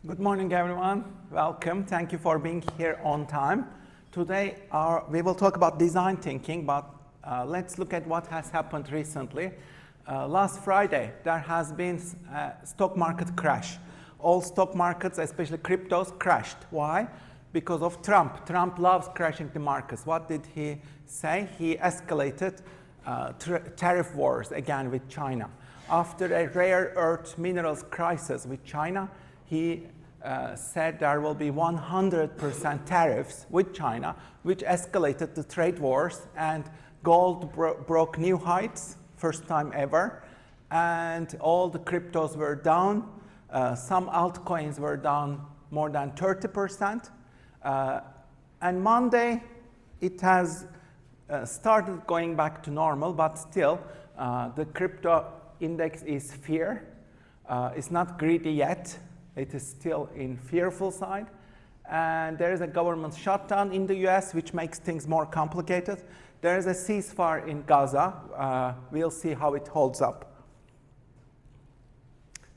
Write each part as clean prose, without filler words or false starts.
Good morning, everyone. Welcome. Thank you for being here on time. Today, we will talk about design thinking, but let's look at what has happened recently. Last Friday, there has been a stock market crash. All stock markets, especially cryptos, crashed. Why? Because of Trump. Trump loves crashing the markets. What did he say? He escalated tariff wars again with China. After a rare earth minerals crisis with China, he said there will be 100% tariffs with China, which escalated the trade wars, and gold broke new heights, first time ever, and all the cryptos were down. Some altcoins were down more than 30%. And Monday, it has started going back to normal, but still, the crypto index is fear. It's not greedy yet. It is still in fearful side. And there is a government shutdown in the US, which makes things more complicated. There is a ceasefire in Gaza. We'll see how it holds up.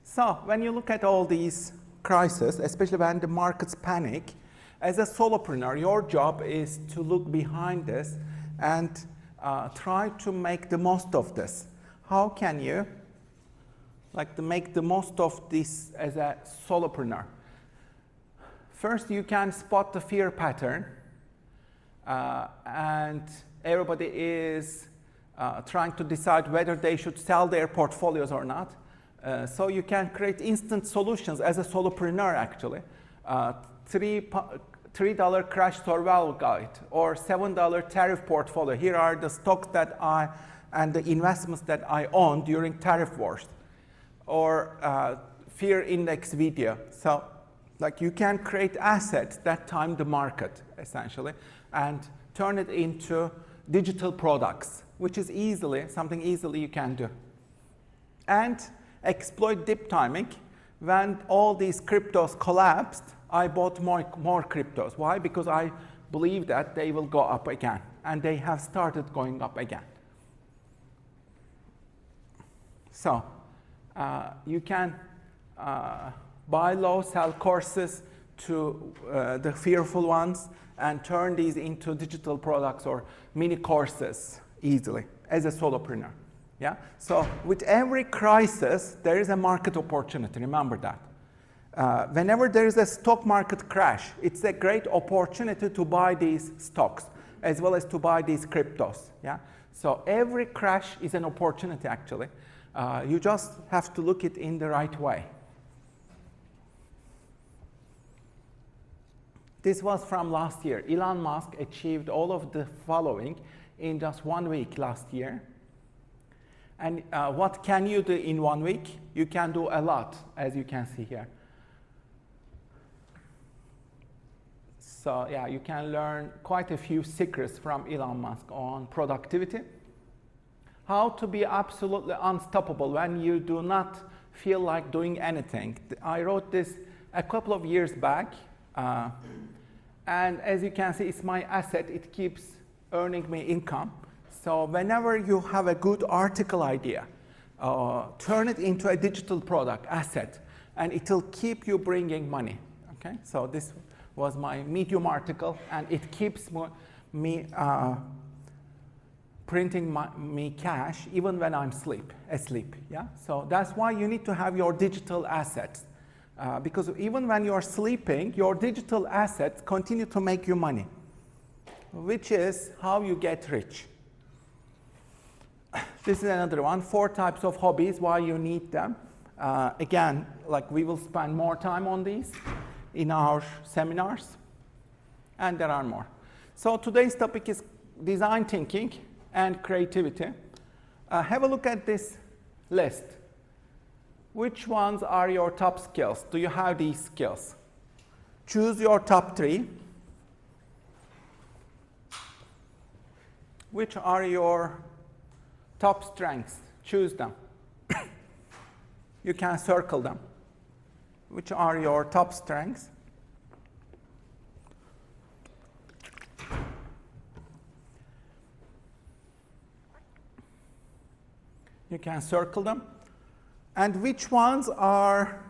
So when you look at all these crises, especially when the markets panic, as a solopreneur, your job is to look behind this and try to make the most of this. How can you make the most of this as a solopreneur? First, you can spot the fear pattern, and everybody is trying to decide whether they should sell their portfolios or not. So you can create instant solutions as a solopreneur, actually. $3 crash survival guide or $7 tariff portfolio. Here are the stocks and the investments that I own during tariff wars. Or fear index video. So you can create assets that time the market, essentially, and turn it into digital products, which is something easily you can do. And exploit dip timing. When all these cryptos collapsed, I bought more cryptos. Why? Because I believe that they will go up again, and they have started going up again. So you can buy low, sell courses to the fearful ones, and turn these into digital products or mini courses easily as a solopreneur. Yeah. So with every crisis, there is a market opportunity. Remember that. Whenever there is a stock market crash, it's a great opportunity to buy these stocks as well as to buy these cryptos. Yeah. So every crash is an opportunity, actually. You just have to look it in the right way. This was from last year. Elon Musk achieved all of the following in just 1 week last year. And what can you do in 1 week? You can do a lot, as you can see here. So yeah, you can learn quite a few secrets from Elon Musk on productivity. How to be absolutely unstoppable when you do not feel like doing anything. I wrote this a couple of years back, and as you can see, it's my asset. It keeps earning me income. So whenever you have a good article idea, turn it into a digital product asset, and it will keep you bringing money. Okay, so this was my Medium article, and it keeps me printing me cash even when I'm asleep. Yeah. So that's why you need to have your digital assets, because even when you are sleeping, your digital assets continue to make you money, which is how you get rich. This is another one. 4 types of hobbies, why you need them. Again, we will spend more time on these in our seminars, and there are more. So today's topic is design thinking and creativity. Have a look at this list. Which ones are your top skills? Do you have these skills? Choose your top 3. Which are your top strengths? Choose them. You can circle them. Which are your top strengths? You can circle them. And which ones are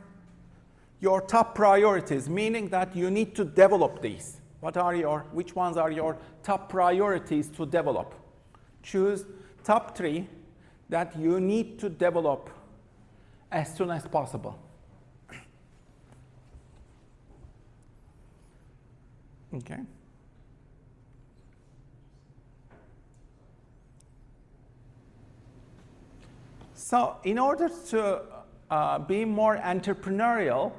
your top priorities, meaning that you need to develop these. Which ones are your top priorities to develop? Choose top 3 that you need to develop as soon as possible. Okay. So in order to be more entrepreneurial,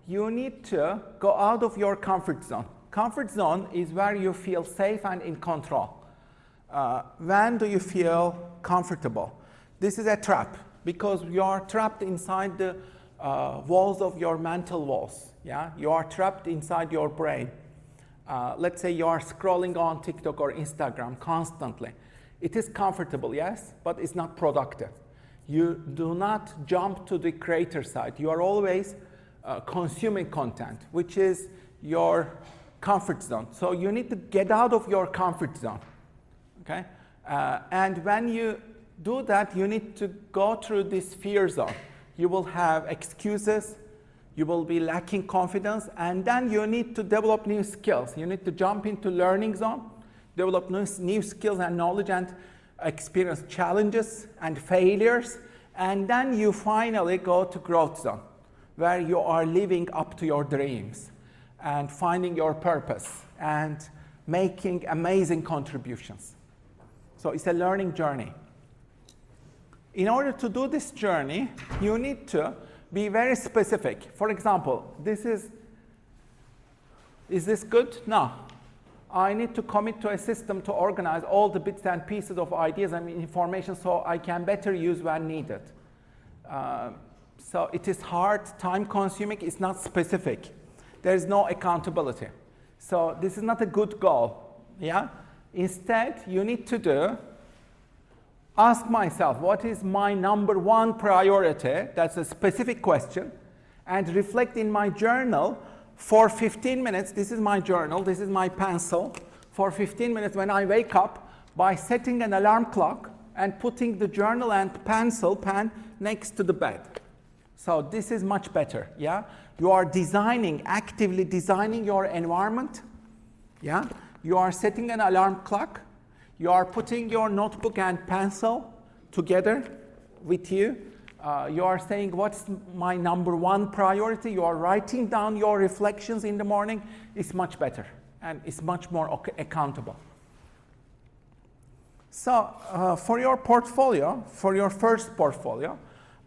you need to go out of your comfort zone. Comfort zone is where you feel safe and in control. When do you feel comfortable? This is a trap because you are trapped inside the walls of your mental walls. Yeah? You are trapped inside your brain. Let's say you are scrolling on TikTok or Instagram constantly. It is comfortable, yes, but it's not productive. You do not jump to the creator side. You are always consuming content, which is your comfort zone. So you need to get out of your comfort zone. Okay? And when you do that, you need to go through this fear zone. You will have excuses. You will be lacking confidence. And then you need to develop new skills. You need to jump into learning zone, develop new skills and knowledge, and experience challenges and failures. And then you finally go to growth zone, where you are living up to your dreams and finding your purpose and making amazing contributions. So it's a learning journey. In order to do this journey, you need to be very specific. For example, is this good? No. I need to commit to a system to organize all the bits and pieces of ideas and information so I can better use when needed. So it is hard, time-consuming, it's not specific. There is no accountability. So this is not a good goal. Yeah? Instead, you need to ask myself, what is my number 1 priority? That's a specific question. And reflect in my journal for 15 minutes. This is my journal. This is my pencil. For 15 minutes when I wake up, by setting an alarm clock and putting the journal and pen next to the bed. So this is much better. Yeah? You are actively designing your environment. Yeah? You are setting an alarm clock. You are putting your notebook and pencil together with you. You are saying, what's my number 1 priority? You are writing down your reflections in the morning. It's much better, and it's much more accountable. So for your portfolio, for your first portfolio,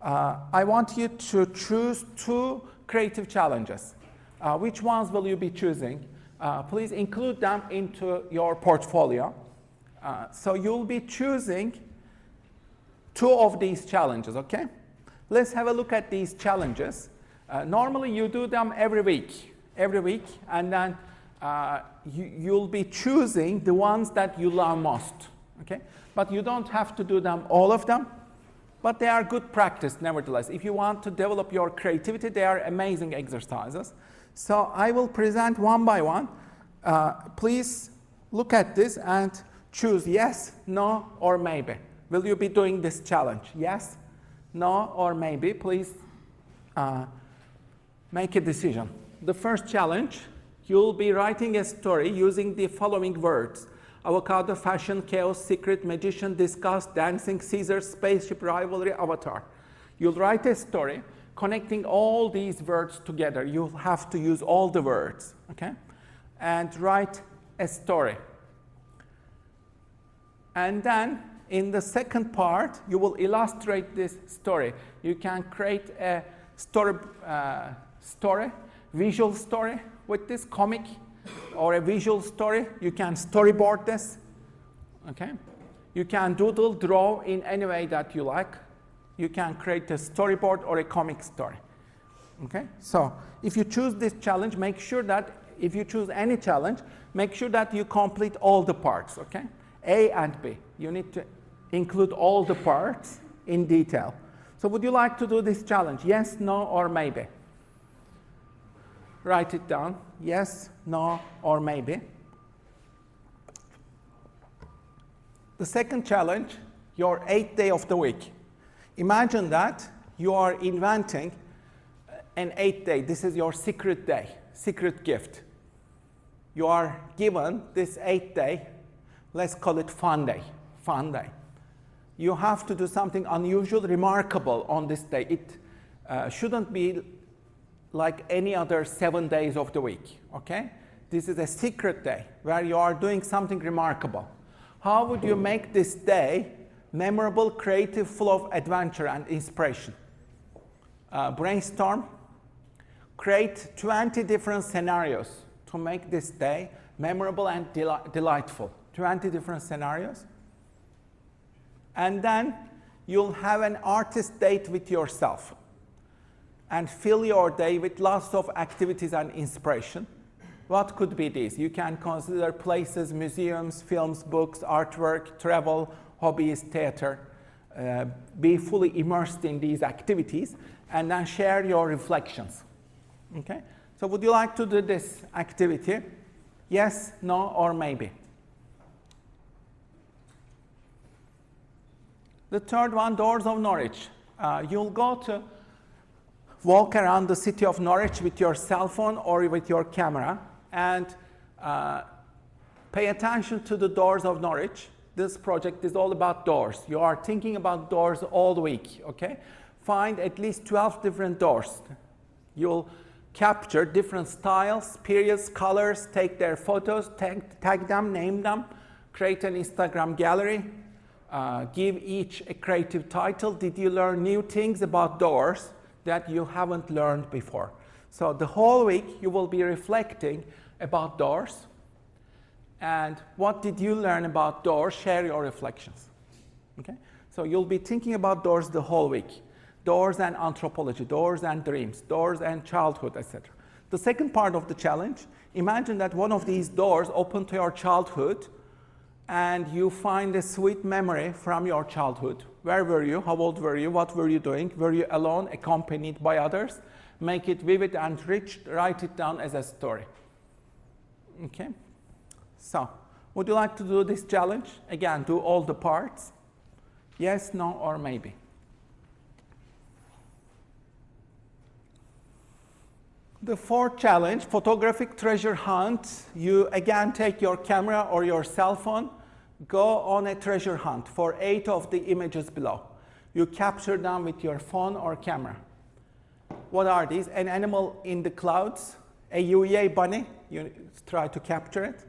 I want you to choose 2 creative challenges. Which ones will you be choosing? Please include them into your portfolio. So you'll be choosing 2 of these challenges, okay? Let's have a look at these challenges. Normally you do them every week, and then you'll be choosing the ones that you love most, okay? But you don't have to do them, all of them, but they are good practice nevertheless. If you want to develop your creativity, they are amazing exercises. So I will present one by one. Please look at this and choose yes, no, or maybe. Will you be doing this challenge? Yes, no, or maybe. Please make a decision. The first challenge, you'll be writing a story using the following words: avocado, fashion, chaos, secret, magician, disgust, dancing, Caesar, spaceship, rivalry, avatar. You'll write a story connecting all these words together. You'll have to use all the words, okay? And write a story. And then in the second part, you will illustrate this story. You can create a visual story with this comic, or a visual story. You can storyboard this, okay? You can doodle, draw in any way that you like. You can create a storyboard or a comic story, okay? So if you choose this challenge, make sure that if you choose any challenge, make sure that you complete all the parts, okay? A and B. You need to include all the parts in detail. So would you like to do this challenge? Yes, no, or maybe? Write it down. Yes, no, or maybe. The second challenge, your 8th day of the week. Imagine that you are inventing an 8th day. This is your secret day, secret gift. You are given this 8th day, let's call it fun day, fun day. You have to do something unusual, remarkable on this day. It shouldn't be like any other 7 days of the week, okay? This is a secret day where you are doing something remarkable. How would you make this day memorable, creative, full of adventure and inspiration? Brainstorm. Create 20 different scenarios to make this day memorable and delightful. 20 different scenarios. And then you'll have an artist date with yourself. And fill your day with lots of activities and inspiration. What could be these? You can consider places, museums, films, books, artwork, travel, hobbies, theater. Be fully immersed in these activities and then share your reflections. Okay? So would you like to do this activity? Yes, no, or maybe? The third one, Doors of Norwich. You'll go to walk around the city of Norwich with your cell phone or with your camera and pay attention to the doors of Norwich. This project is all about doors. You are thinking about doors all week, okay? Find at least 12 different doors. You'll capture different styles, periods, colors, take their photos, tag them, name them, create an Instagram gallery, give each a creative title. Did you learn new things about doors that you haven't learned before? So the whole week you will be reflecting about doors. And what did you learn about doors? Share your reflections. Okay? So you'll be thinking about doors the whole week. Doors and anthropology, doors and dreams, doors and childhood, etc. The second part of the challenge, imagine that one of these doors open to your childhood and you find a sweet memory from your childhood. Where were you? How old were you? What were you doing? Were you alone, accompanied by others? Make it vivid and rich. Write it down as a story. Okay? So, would you like to do this challenge? Again, do all the parts. Yes, no, or maybe. The fourth challenge, photographic treasure hunt. You again take your camera or your cell phone, go on a treasure hunt for 8 of the images below. You capture them with your phone or camera. What are these? An animal in the clouds, a UEA bunny, you try to capture it.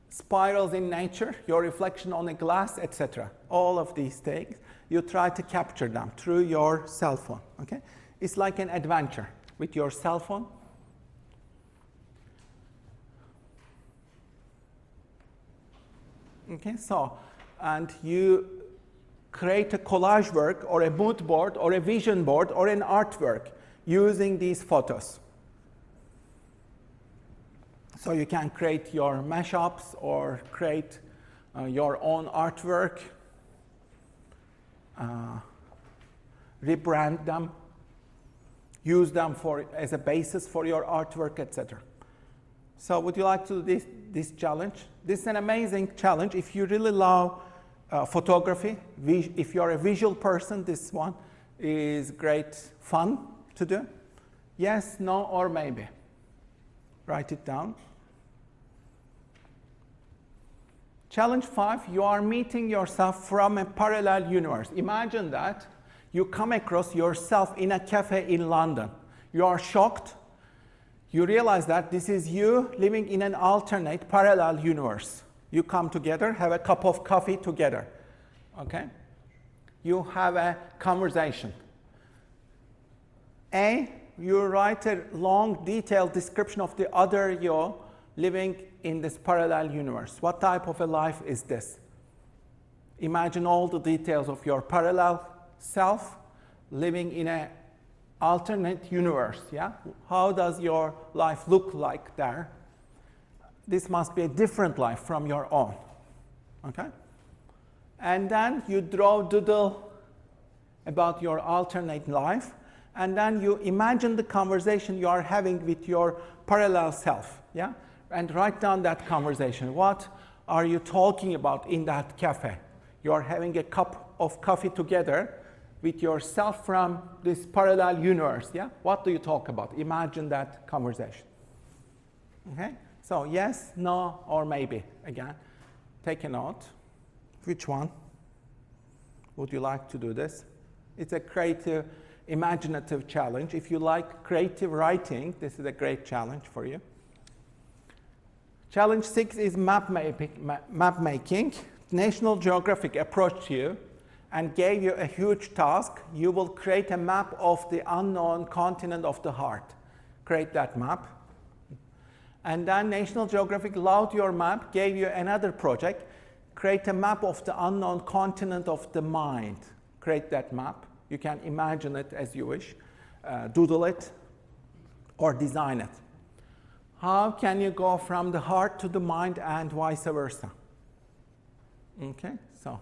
Spirals in nature, your reflection on a glass, etc. All of these things, you try to capture them through your cell phone. Okay? It's like an adventure with your cell phone. Okay, so, and you create a collage work or a mood board or a vision board or an artwork using these photos. So you can create your mashups or create your own artwork, rebrand them, use them as a basis for your artwork, etc. So would you like to do this challenge? This is an amazing challenge. If you really love photography, if you're a visual person, this one is great fun to do. Yes, no, or maybe. Write it down. Challenge 5, you are meeting yourself from a parallel universe. Imagine that you come across yourself in a cafe in London. You are shocked. You realize that this is you living in an alternate parallel universe. You come together, have a cup of coffee together. Okay? You have a conversation. You write a long, detailed description of the other you living in this parallel universe. What type of a life is this? Imagine all the details of your parallel self living in an alternate universe. Yeah? How does your life look like there? This must be a different life from your own. Okay? And then you doodle about your alternate life, and then you imagine the conversation you are having with your parallel self. Yeah? And write down that conversation. What are you talking about in that cafe? You are having a cup of coffee together. with yourself from this parallel universe, yeah? What do you talk about? Imagine that conversation. Okay? So yes, no, or maybe. Again, take a note. Which one would you like to do this? It's a creative, imaginative challenge. If you like creative writing, this is a great challenge for you. Challenge 6 is map making. National Geographic approached you and gave you a huge task. You will create a map of the unknown continent of the heart. Create that map. And then National Geographic loved your map, gave you another project. Create a map of the unknown continent of the mind. Create that map. You can imagine it as you wish. Doodle it or design it. How can you go from the heart to the mind and vice versa? Okay, so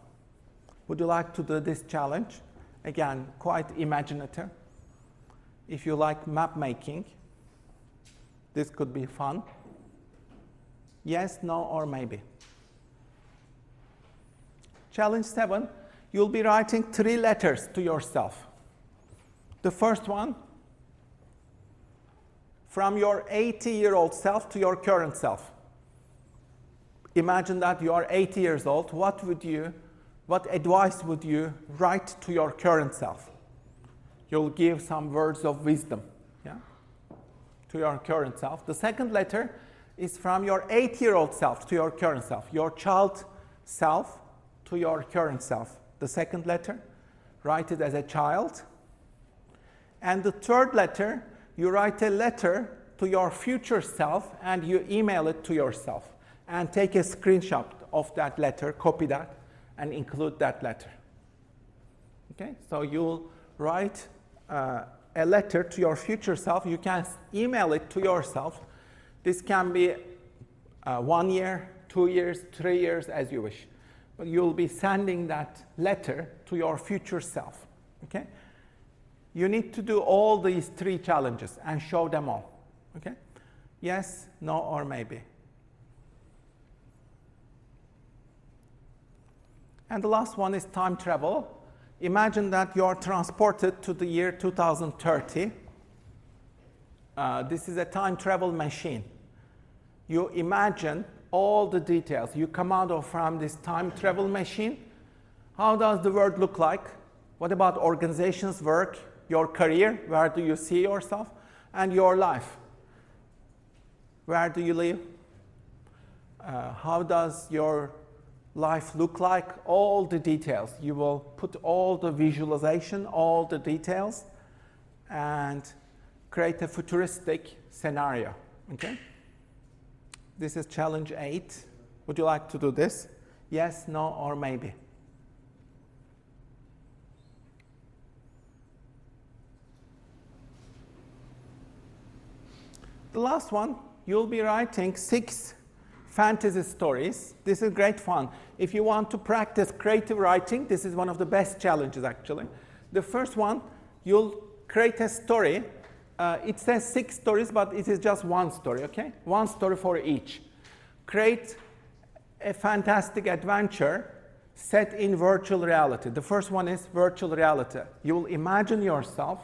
would you like to do this challenge? Again, quite imaginative. If you like map making, this could be fun. Yes, no, or maybe. Challenge 7, you'll be writing 3 letters to yourself. The first one, from your 80-year-old self to your current self. Imagine that you are 80 years old. What advice would you write to your current self? You'll give some words of wisdom, yeah, to your current self. The second letter is from your 8-year-old self to your current self, your child self to your current self. The second letter, write it as a child. And the third letter, you write a letter to your future self and you email it to yourself and take a screenshot of that letter, copy that, and include that letter. Okay, so you'll write a letter to your future self. You can email it to yourself. This can be 1 year, 2 years, 3 years, as you wish. But you'll be sending that letter to your future self. Okay? You need to do all these 3 challenges and show them all. Okay? Yes, no, or maybe. And the last one is time travel. Imagine that you are transported to the year 2030. This is a time travel machine. You imagine all the details. You come out from this time travel machine. How does the world look like? What about organizations, work, your career? Where do you see yourself? And your life. Where do you live? How does your life look like? All the details. You will put all the visualization, all the details, and create a futuristic scenario. Okay? This is challenge 8. Would you like to do this? Yes, no, or maybe. The last one, you'll be writing 6 fantasy stories. This is great fun. If you want to practice creative writing, this is one of the best challenges, actually. The first one, you'll create a story. It says 6 stories, but it is just 1 story, okay? 1 story for each. Create a fantastic adventure set in virtual reality. The first one is virtual reality. You will imagine yourself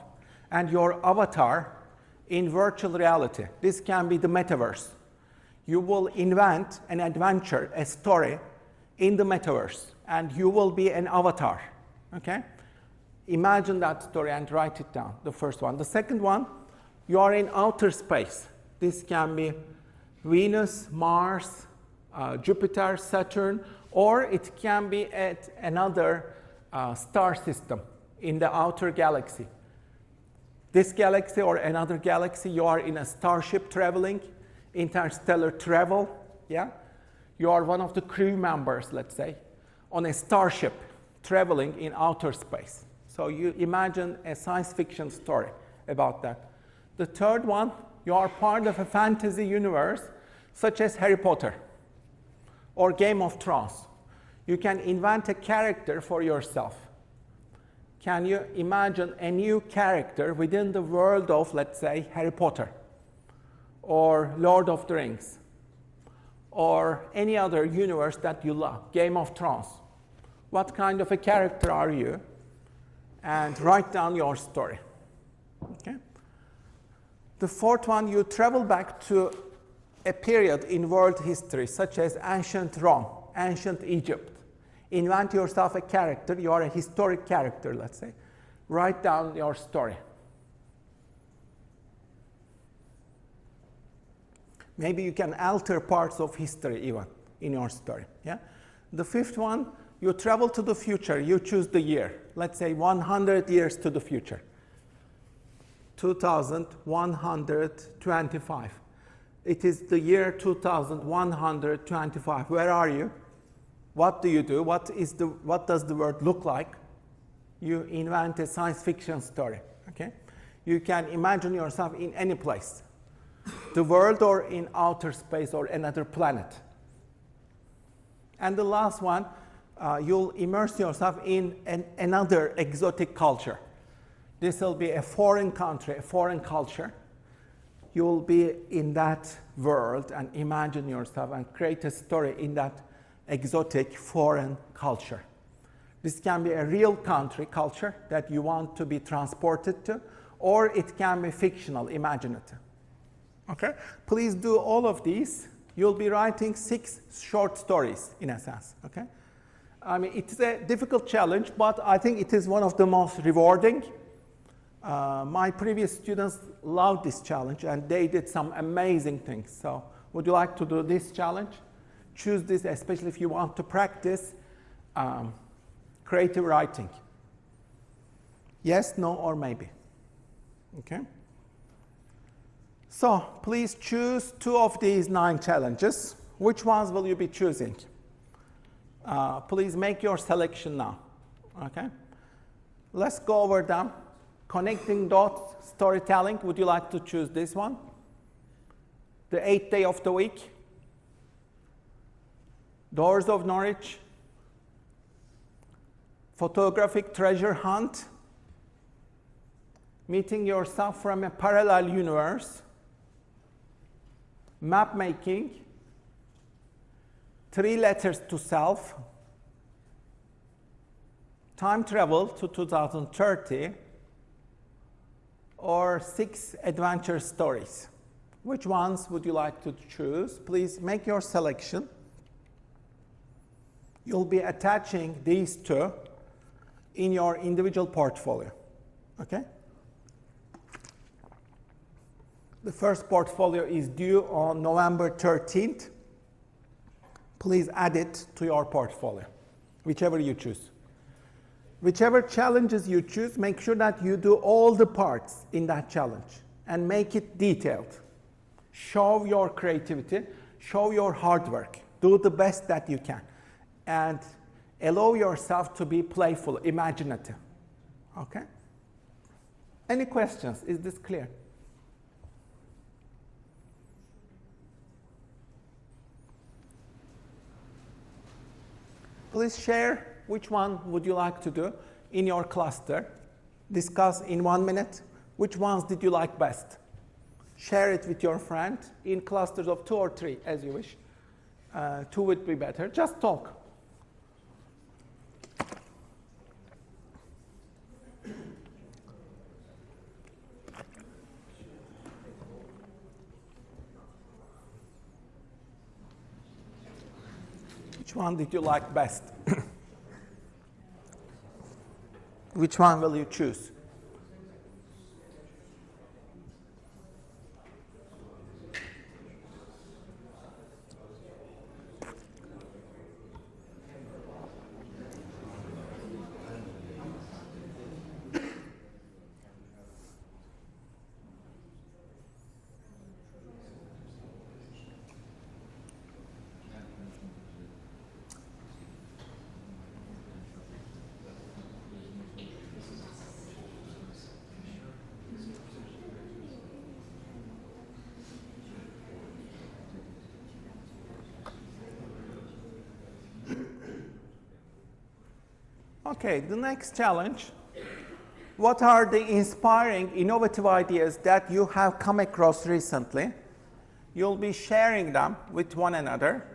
and your avatar in virtual reality. This can be the metaverse. You will invent an adventure, a story in the metaverse, and you will be an avatar, okay? Imagine that story and write it down, the first one. The second one, you are in outer space. This can be Venus, Mars, Jupiter, Saturn, or it can be at another star system in the outer galaxy. This galaxy or another galaxy, you are in a starship traveling, interstellar travel, yeah? You are one of the crew members, let's say, on a starship traveling in outer space. So you imagine a science fiction story about that. The third one, you are part of a fantasy universe, such as Harry Potter or Game of Thrones. You can invent a character for yourself. Can you imagine a new character within the world of, let's say, Harry Potter or Lord of the Rings or any other universe that you love, Game of Thrones? What kind of a character are you? and write down your story. Okay? The fourth one, you travel back to a period in world history, such as ancient Rome, ancient Egypt. Invent yourself a character. You are a historic character, let's say. Write down your story. Maybe you can alter parts of history even in your story. Yeah? The fifth one, you travel to the future. You choose the year. Let's say 100 years to the future. 2125. It is the year 2125. Where are you? What do you do? What does the world look like? You invent a science fiction story. Okay? You can imagine yourself in any place. The world or in outer space or another planet. And the last one, you'll immerse yourself in another exotic culture. This will be a foreign country, a foreign culture. You'll be in that world and imagine yourself and create a story in that exotic foreign culture. This can be a real country, culture that you want to be transported to, or it can be fictional, imaginative. Okay? Please do all of these. You'll be writing 6 short stories, in a sense. Okay? I mean, it's a difficult challenge, but I think it is one of the most rewarding. My previous students loved this challenge, and they did some amazing things. So, would you like to do this challenge? Choose this, especially if you want to practice creative writing. Yes, no, or maybe. Okay? So, please choose 2 of these 9 challenges. Which ones will you be choosing? Please make your selection now. Okay? Let's go over them. Connecting dots, storytelling. Would you like to choose this one? The 8th day of the week. Doors of Norwich. Photographic treasure hunt. Meeting yourself from a parallel universe. Map making. 3 letters to self. Time travel to 2030. Or 6 adventure stories. Which ones would you like to choose? Please make your selection. You'll be attaching these 2 in your individual portfolio. Okay? The first portfolio is due on November 13th. Please add it to your portfolio, whichever you choose. Whichever challenges you choose, make sure that you do all the parts in that challenge and make it detailed. Show your creativity, show your hard work. Do the best that you can. And allow yourself to be playful, imaginative. Okay? Any questions? Is this clear? Please share which one would you like to do in your cluster. Discuss in 1 minute which ones did you like best. Share it with your friend in clusters of 2 or 3 as you wish. 2 would be better. Just talk. Which one did you like best? Which one will you choose? Okay, the next challenge. What are the inspiring, innovative ideas that you have come across recently? You'll be sharing them with one another.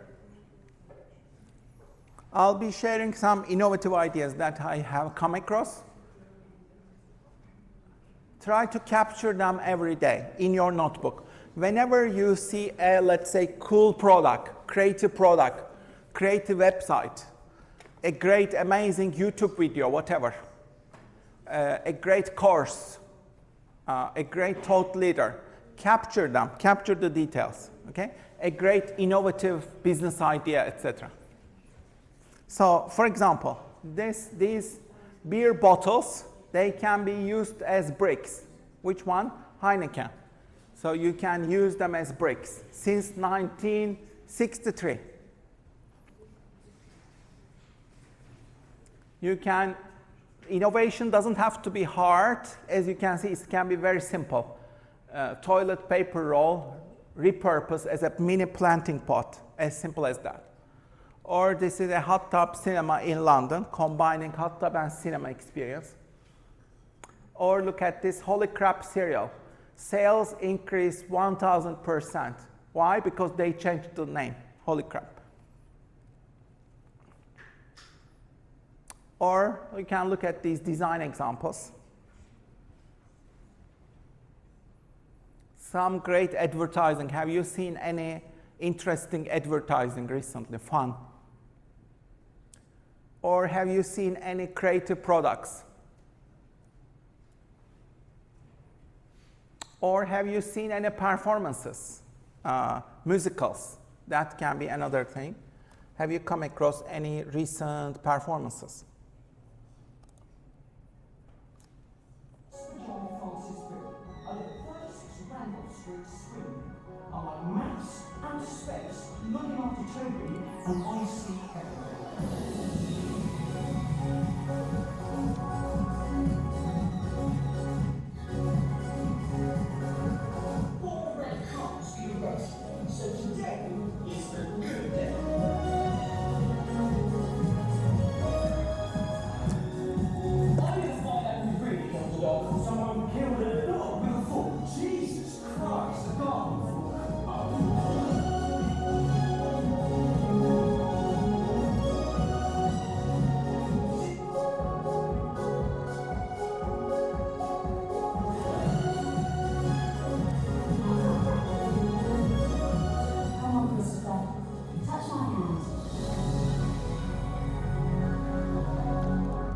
I'll be sharing some innovative ideas that I have come across. Try to capture them every day in your notebook. Whenever you see a, let's say, cool product, creative website, a great, amazing YouTube video, whatever, a great course, a great thought leader, capture them, capture the details, okay? A great innovative business idea, etc. So, for example, these beer bottles, they can be used as bricks. Which one? Heineken. So you can use them as bricks since 1963. Innovation doesn't have to be hard. As you can see, it can be very simple. Toilet paper roll, repurposed as a mini planting pot, as simple as that. Or this is a hot tub cinema in London, combining hot tub and cinema experience. Or look at this Holy Crap cereal. Sales increased 1,000%. Why? Because they changed the name, Holy Crap. Or we can look at these design examples. Some great advertising. Have you seen any interesting advertising recently? Fun. Or have you seen any creative products? Or have you seen any performances, musicals? That can be another thing. Have you come across any recent performances?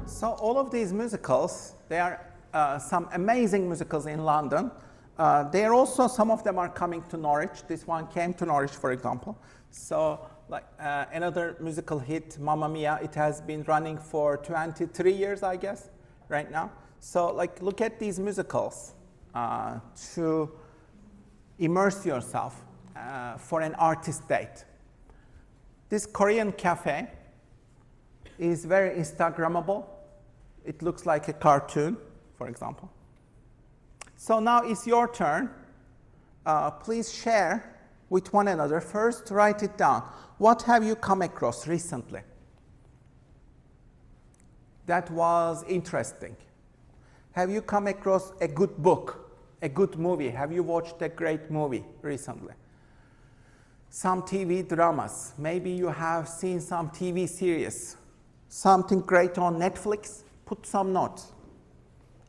So all of these musicals, there are some amazing musicals in London. There are also, some of them are coming to Norwich. This one came to Norwich, for example. So like another musical hit, Mamma Mia, it has been running for 23 years, I guess, right now. So like look at these musicals to immerse yourself for an artist date. This Korean cafe is very Instagrammable. It looks like a cartoon, for example. So now it's your turn. Please share with one another. First, write it down. What have you come across recently that was interesting? Have you come across a good book, a good movie? Have you watched a great movie recently? Some TV dramas. Maybe you have seen some TV series. Something great on Netflix. Put some notes.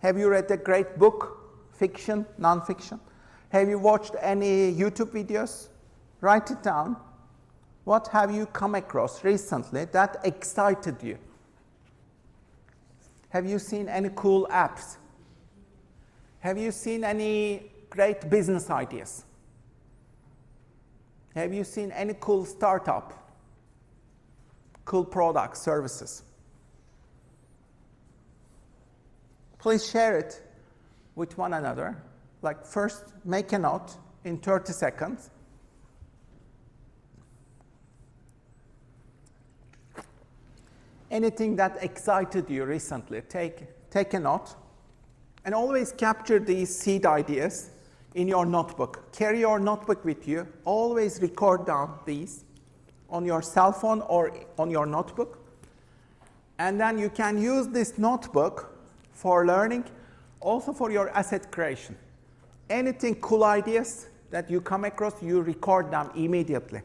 Have you read a great book, fiction, non-fiction? Have you watched any YouTube videos? Write it down. What have you come across recently that excited you? Have you seen any cool apps? Have you seen any great business ideas? Have you seen any cool startup, cool products, services? Please share it with one another. Like first, make a note in 30 seconds. Anything that excited you recently, take a note. And always capture these seed ideas in your notebook. Carry your notebook with you. Always record down these on your cell phone or on your notebook. And then you can use this notebook for learning, also for your asset creation. Anything cool ideas that you come across, you record them immediately.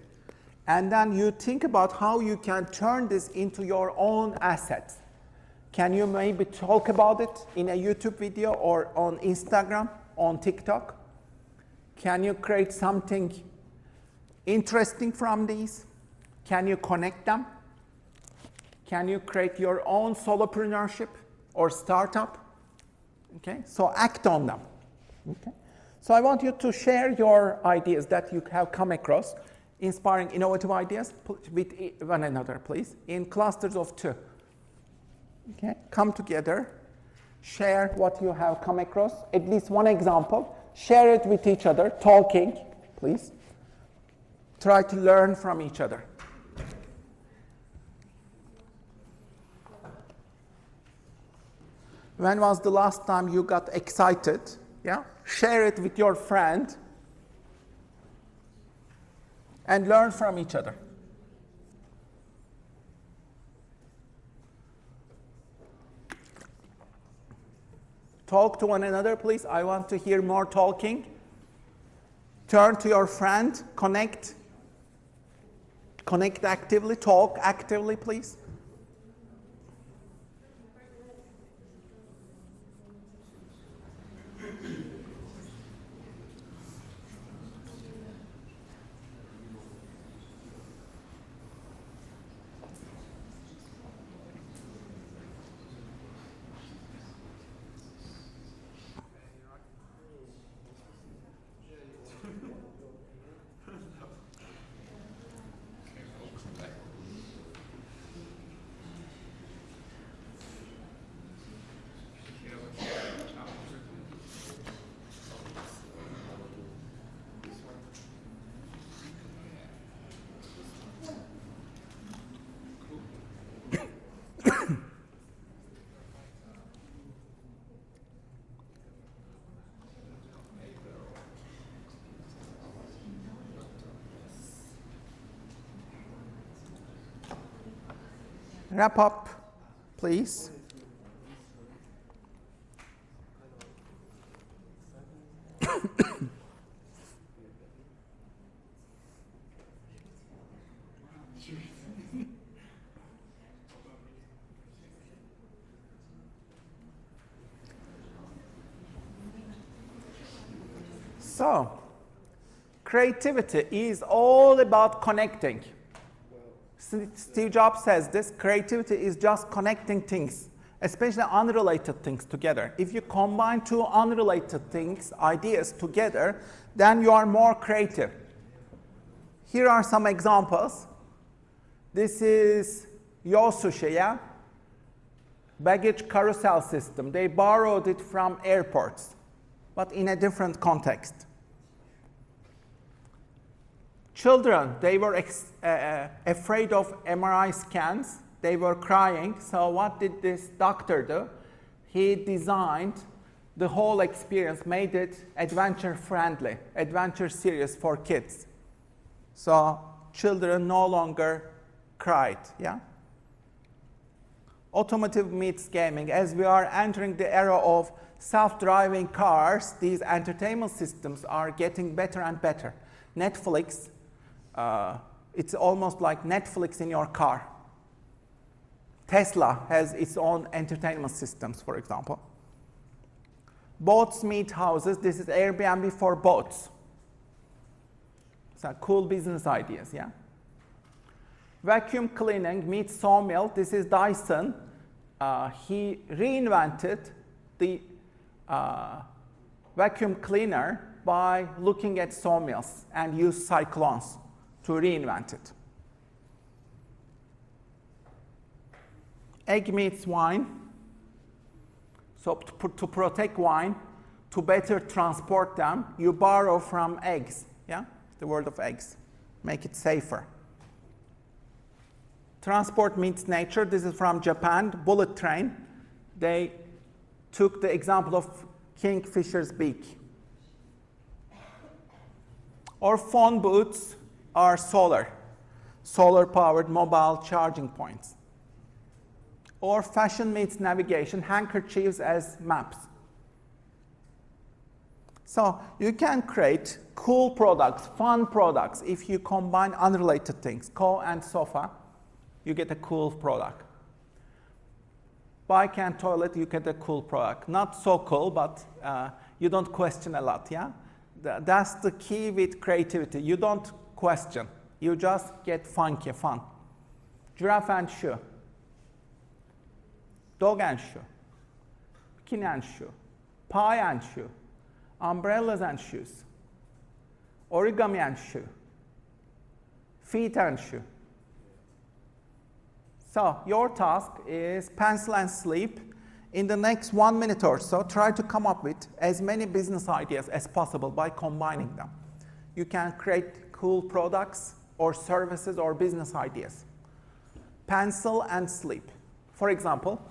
And then you think about how you can turn this into your own assets. Can you maybe talk about it in a YouTube video or on Instagram, on TikTok? Can you create something interesting from these? Can you connect them? Can you create your own solopreneurship or startup? Okay, so act on them. Okay. So I want you to share your ideas that you have come across, inspiring, innovative ideas with one another, please, in clusters of 2. Okay, come together, share what you have come across, at least one example, share it with each other, talking, please. Try to learn from each other. When was the last time you got excited? Yeah? Share it with your friend and learn from each other. Talk to one another, please. I want to hear more talking. Turn to your friend, connect. Connect actively, talk actively, please. Wrap up, please. So, creativity is all about connecting. Steve Jobs says this, creativity is just connecting things, especially unrelated things together. If you combine 2 unrelated things, ideas together, then you are more creative. Here are some examples. This is Yo Sushi, yeah? Baggage carousel system. They borrowed it from airports, but in a different context. Children, they were afraid of MRI scans. They were crying. So what did this doctor do? He designed the whole experience, made it adventure-friendly, adventure-serious for kids. So children no longer cried, yeah? Automotive meets gaming. As we are entering the era of self-driving cars, these entertainment systems are getting better and better. Netflix, it's almost like Netflix in your car. Tesla has its own entertainment systems, for example. Boats meet houses. This is Airbnb for boats. So cool business ideas, yeah? Vacuum cleaning meets sawmill. This is Dyson. He reinvented the vacuum cleaner by looking at sawmills and used cyclones to reinvent it. Egg meets wine. So to protect wine, to better transport them, you borrow from eggs, yeah? The world of eggs. Make it safer. Transport meets nature. This is from Japan, bullet train. They took the example of kingfisher's beak. Or phone booths are solar-powered mobile charging points. Or fashion meets navigation, handkerchiefs as maps. So you can create cool products, fun products. If you combine unrelated things, Co and Sofa, you get a cool product. Bike and toilet, you get a cool product. Not so cool, but you don't question a lot, yeah? That's the key with creativity. You don't question. You just get funky, fun. Giraffe and shoe. Dog and shoe. Bikini and shoe. Pie and shoe. Umbrellas and shoes. Origami and shoe. Feet and shoe. So your task is pencil and sleep. In the next 1 minute or so, try to come up with as many business ideas as possible by combining them. You can create cool products or services or business ideas. Pencil and sleep. For example,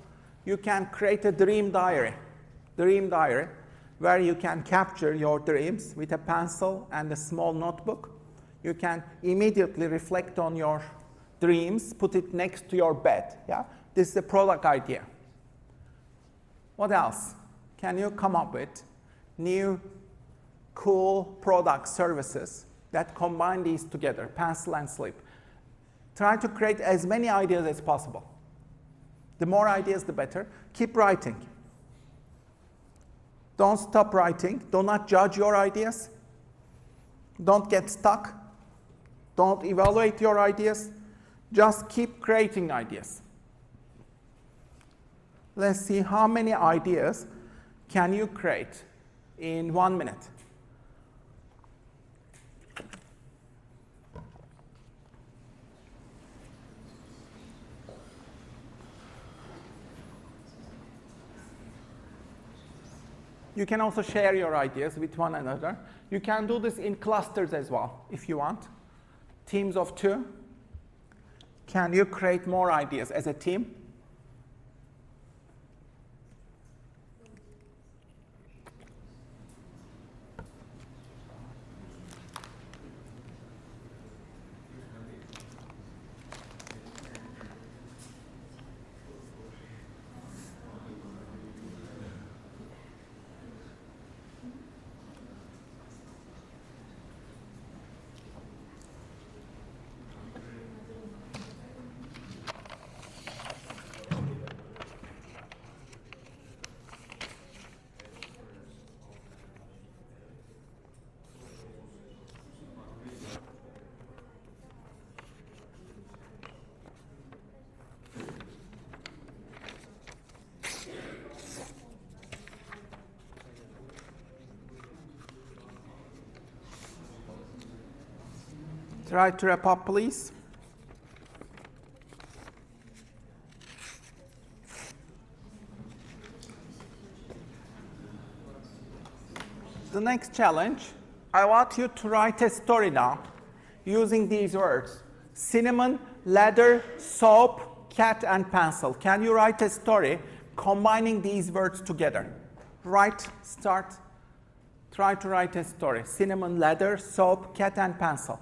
you can create a dream diary where you can capture your dreams with a pencil and a small notebook. You can immediately reflect on your dreams, put it next to your bed. Yeah? This is a product idea. What else? Can you come up with new, cool product services that combine these together, pencil and sleep? Try to create as many ideas as possible. The more ideas, the better. Keep writing. Don't stop writing. Do not judge your ideas. Don't get stuck. Don't evaluate your ideas. Just keep creating ideas. Let's see how many ideas can you create in 1 minute. You can also share your ideas with one another. You can do this in clusters as well, if you want. Teams of 2. Can you create more ideas as a team? Try to wrap up, please. The next challenge, I want you to write a story now using these words. Cinnamon, leather, soap, cat, and pencil. Can you write a story combining these words together? Write, start, try to write a story. Cinnamon, leather, soap, cat, and pencil.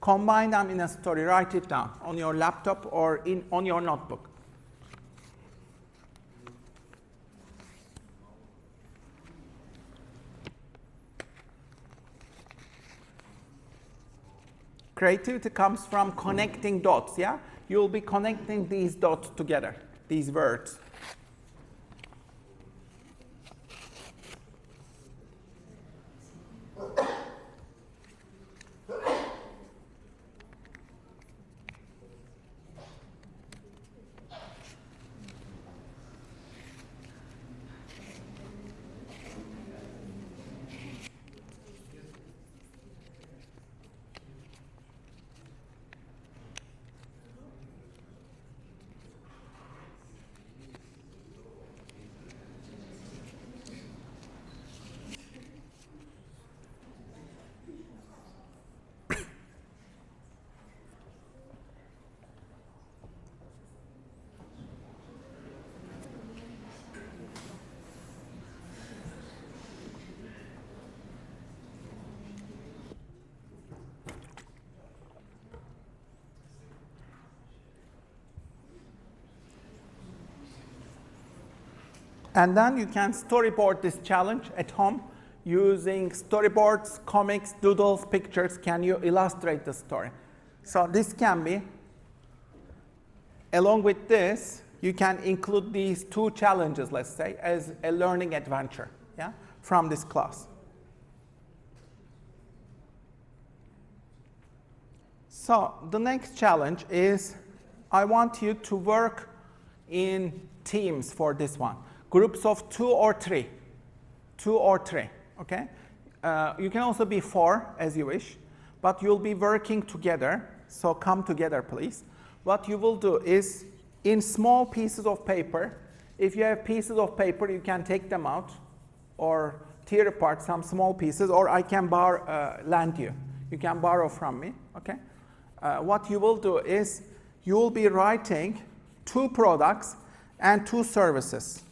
Combine them in a story. Write it down on your laptop or on your notebook. Creativity comes from connecting dots, yeah? You'll be connecting these dots together, these words. And then you can storyboard this challenge at home using storyboards, comics, doodles, pictures. Can you illustrate the story? So this can be, along with this, you can include these 2 challenges, let's say, as a learning adventure, yeah, from this class. So the next challenge is I want you to work in teams for this one. Groups of 2 or 3. 2 or 3, okay? You can also be 4 as you wish, but you'll be working together, so come together, please. What you will do is, in small pieces of paper, if you have pieces of paper, you can take them out or tear apart some small pieces, or I can lend you. You can borrow from me, okay? What you will do is you will be writing 2 products and 2 services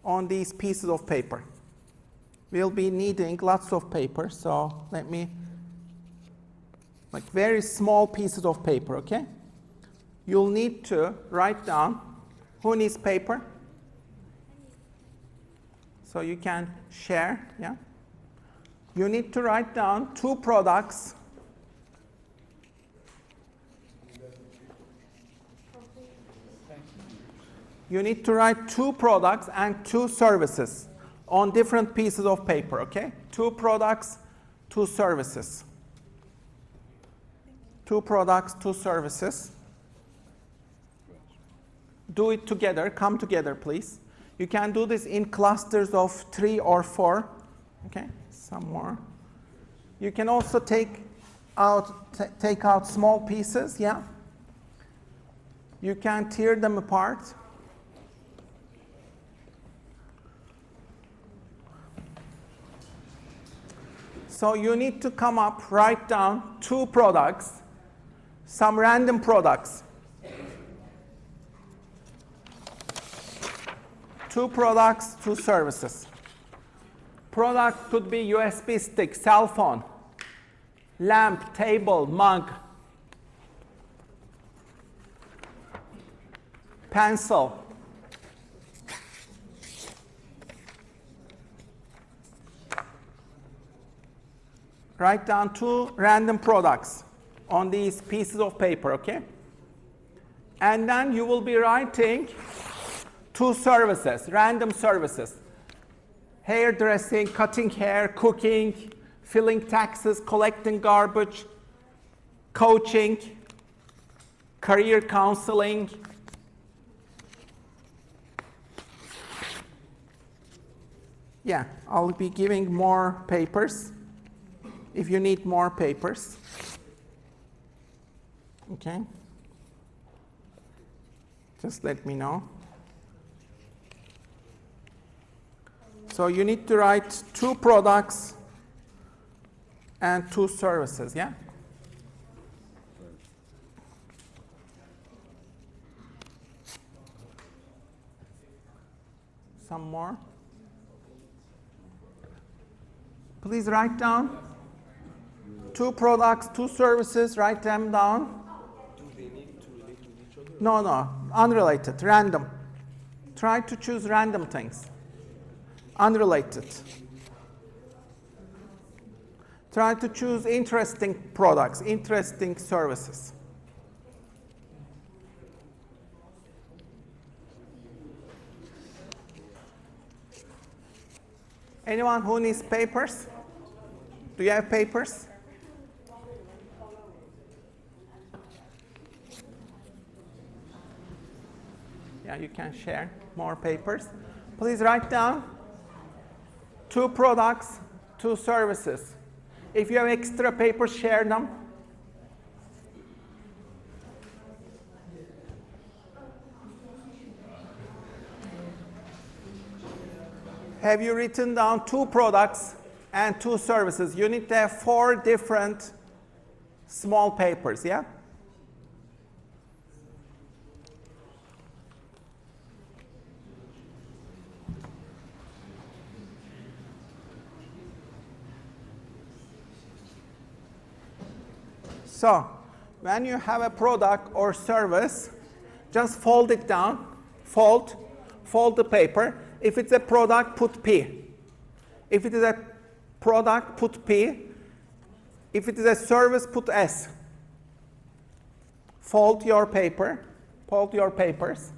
on these pieces of paper. We'll be needing lots of paper, so let me, like very small pieces of paper, okay? You'll need to write down, who needs paper? So you can share, yeah? You need to write down 2 products. You need to write 2 products and 2 services on different pieces of paper, okay? 2 products, 2 services. 2 products, 2 services. Do it together, come together, please. You can do this in clusters of 3 or 4, okay? Some more. You can also take out small pieces, yeah? You can tear them apart. So you need to come up, write down 2 products, some random products. 2 products, 2 services. Product could be USB stick, cell phone, lamp, table, mug, pencil. Write down 2 random products on these pieces of paper, okay? And then you will be writing 2 services, random services. Hairdressing, cutting hair, cooking, filling taxes, collecting garbage, coaching, career counseling. Yeah, I'll be giving more papers if you need more papers. Okay? Just let me know. So you need to write 2 products and 2 services, yeah? Some more? Please write down 2 products, 2 services, write them down. Do they need to relate with each other? No, unrelated, random. Try to choose random things. Unrelated. Try to choose interesting products, interesting services. Anyone who needs papers? Do you have papers? Yeah, you can share more papers. Please write down 2 products, 2 services. If you have extra papers, share them. Have you written down 2 products and 2 services? You need to have 4 different small papers, yeah? So, when you have a product or service, just fold it down, fold the paper. If it's a product, put P. If it is a product, put P. If it is a service, put S. Fold your paper, fold your papers.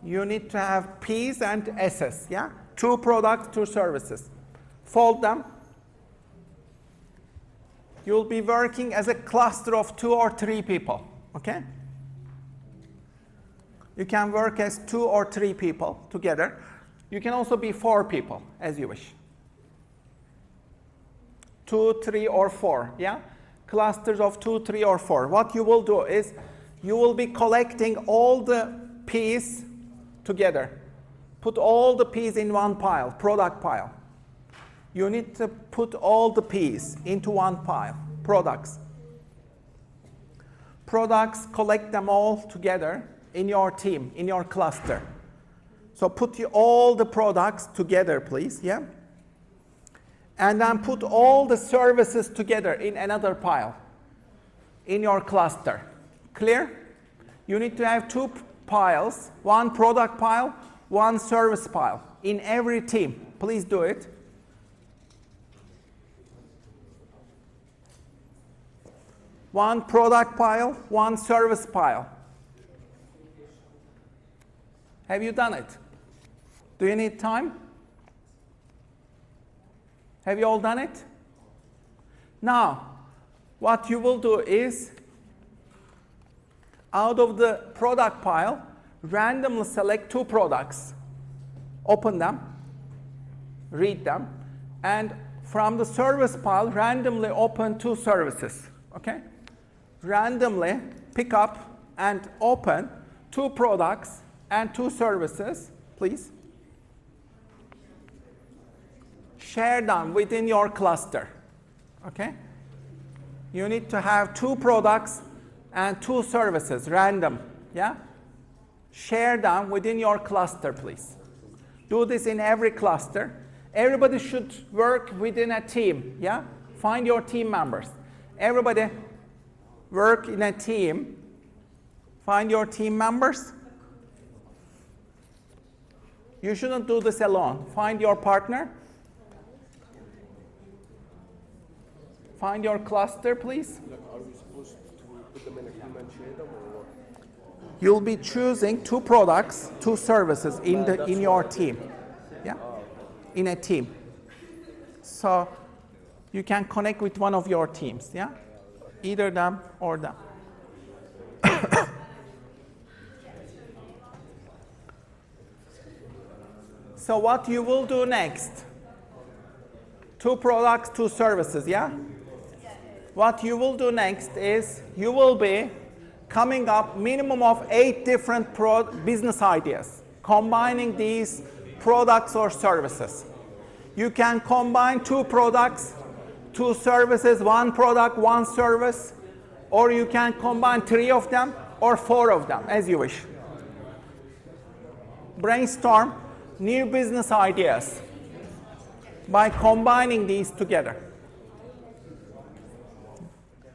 You need to have P's and S's, yeah? 2 products, 2 services. Fold them. You'll be working as a cluster of 2 or 3 people, okay? You can work as 2 or 3 people together. You can also be 4 people, as you wish. 2, 3, or 4, yeah? Clusters of 2, 3, or 4. What you will do is you will be collecting all the P's together. Put all the P's in one pile, product pile. You need to put all the P's into one pile, products. Products, collect them all together in your team, in your cluster. So put all the products together, please, yeah? And then put all the services together in another pile, in your cluster. Clear? You need to have 2 piles, 1 product pile, 1 service pile in every team. Please do it. One product pile, 1 service pile. Have you done it? Do you need time? Have you all done it? Now, what you will do is, out of the product pile, randomly select 2 products. Open them, read them, and from the service pile, randomly open 2 services. Okay? Randomly pick up and open 2 products and 2 services, please. Share them within your cluster. Okay? You need to have 2 products and 2 services, random. Yeah? Share them within your cluster, please. Do this in every cluster. Everybody should work within a team. Yeah? Find your team members. Everybody work in a team. Find your team members. You shouldn't do this alone. Find your partner. Find your cluster, please. Like, are we supposed to put them in a team and share them, or what? You'll be choosing 2 products, 2 services in your team. Yeah? In a team. So you can connect with one of your teams, yeah? Either them or them. So what you will do next? 2 products, 2 services, yeah? What you will do next is you will be coming up minimum of 8 different business ideas, combining these products or services. You can combine 2 products, 2 services, 1 product, 1 service, or you can combine 3 of them or 4 of them, as you wish. Brainstorm new business ideas by combining these together.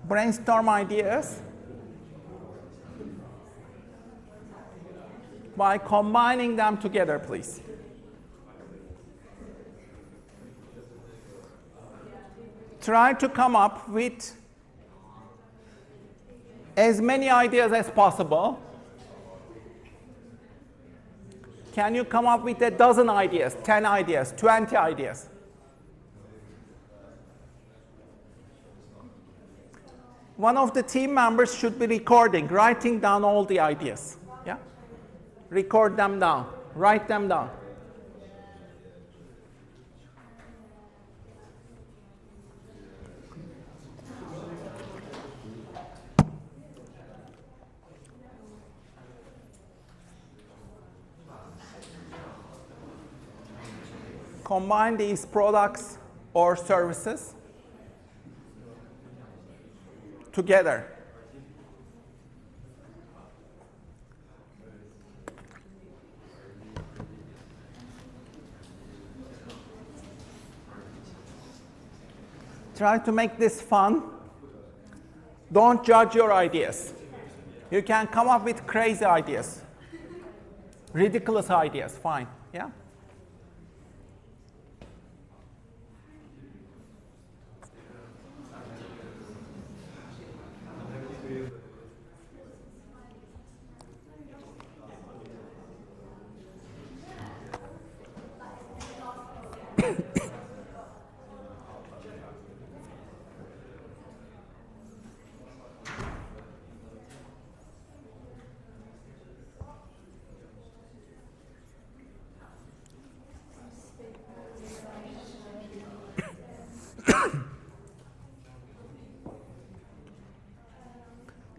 Brainstorm ideas by combining them together, please. Try to come up with as many ideas as possible. Can you come up with a dozen ideas, 10 ideas, 20 ideas? One of the team members should be recording, writing down all the ideas. Yeah? Record them down, write them down. Combine these products or services together. Try to make this fun. Don't judge your ideas. You can come up with crazy ideas, ridiculous ideas, fine, yeah?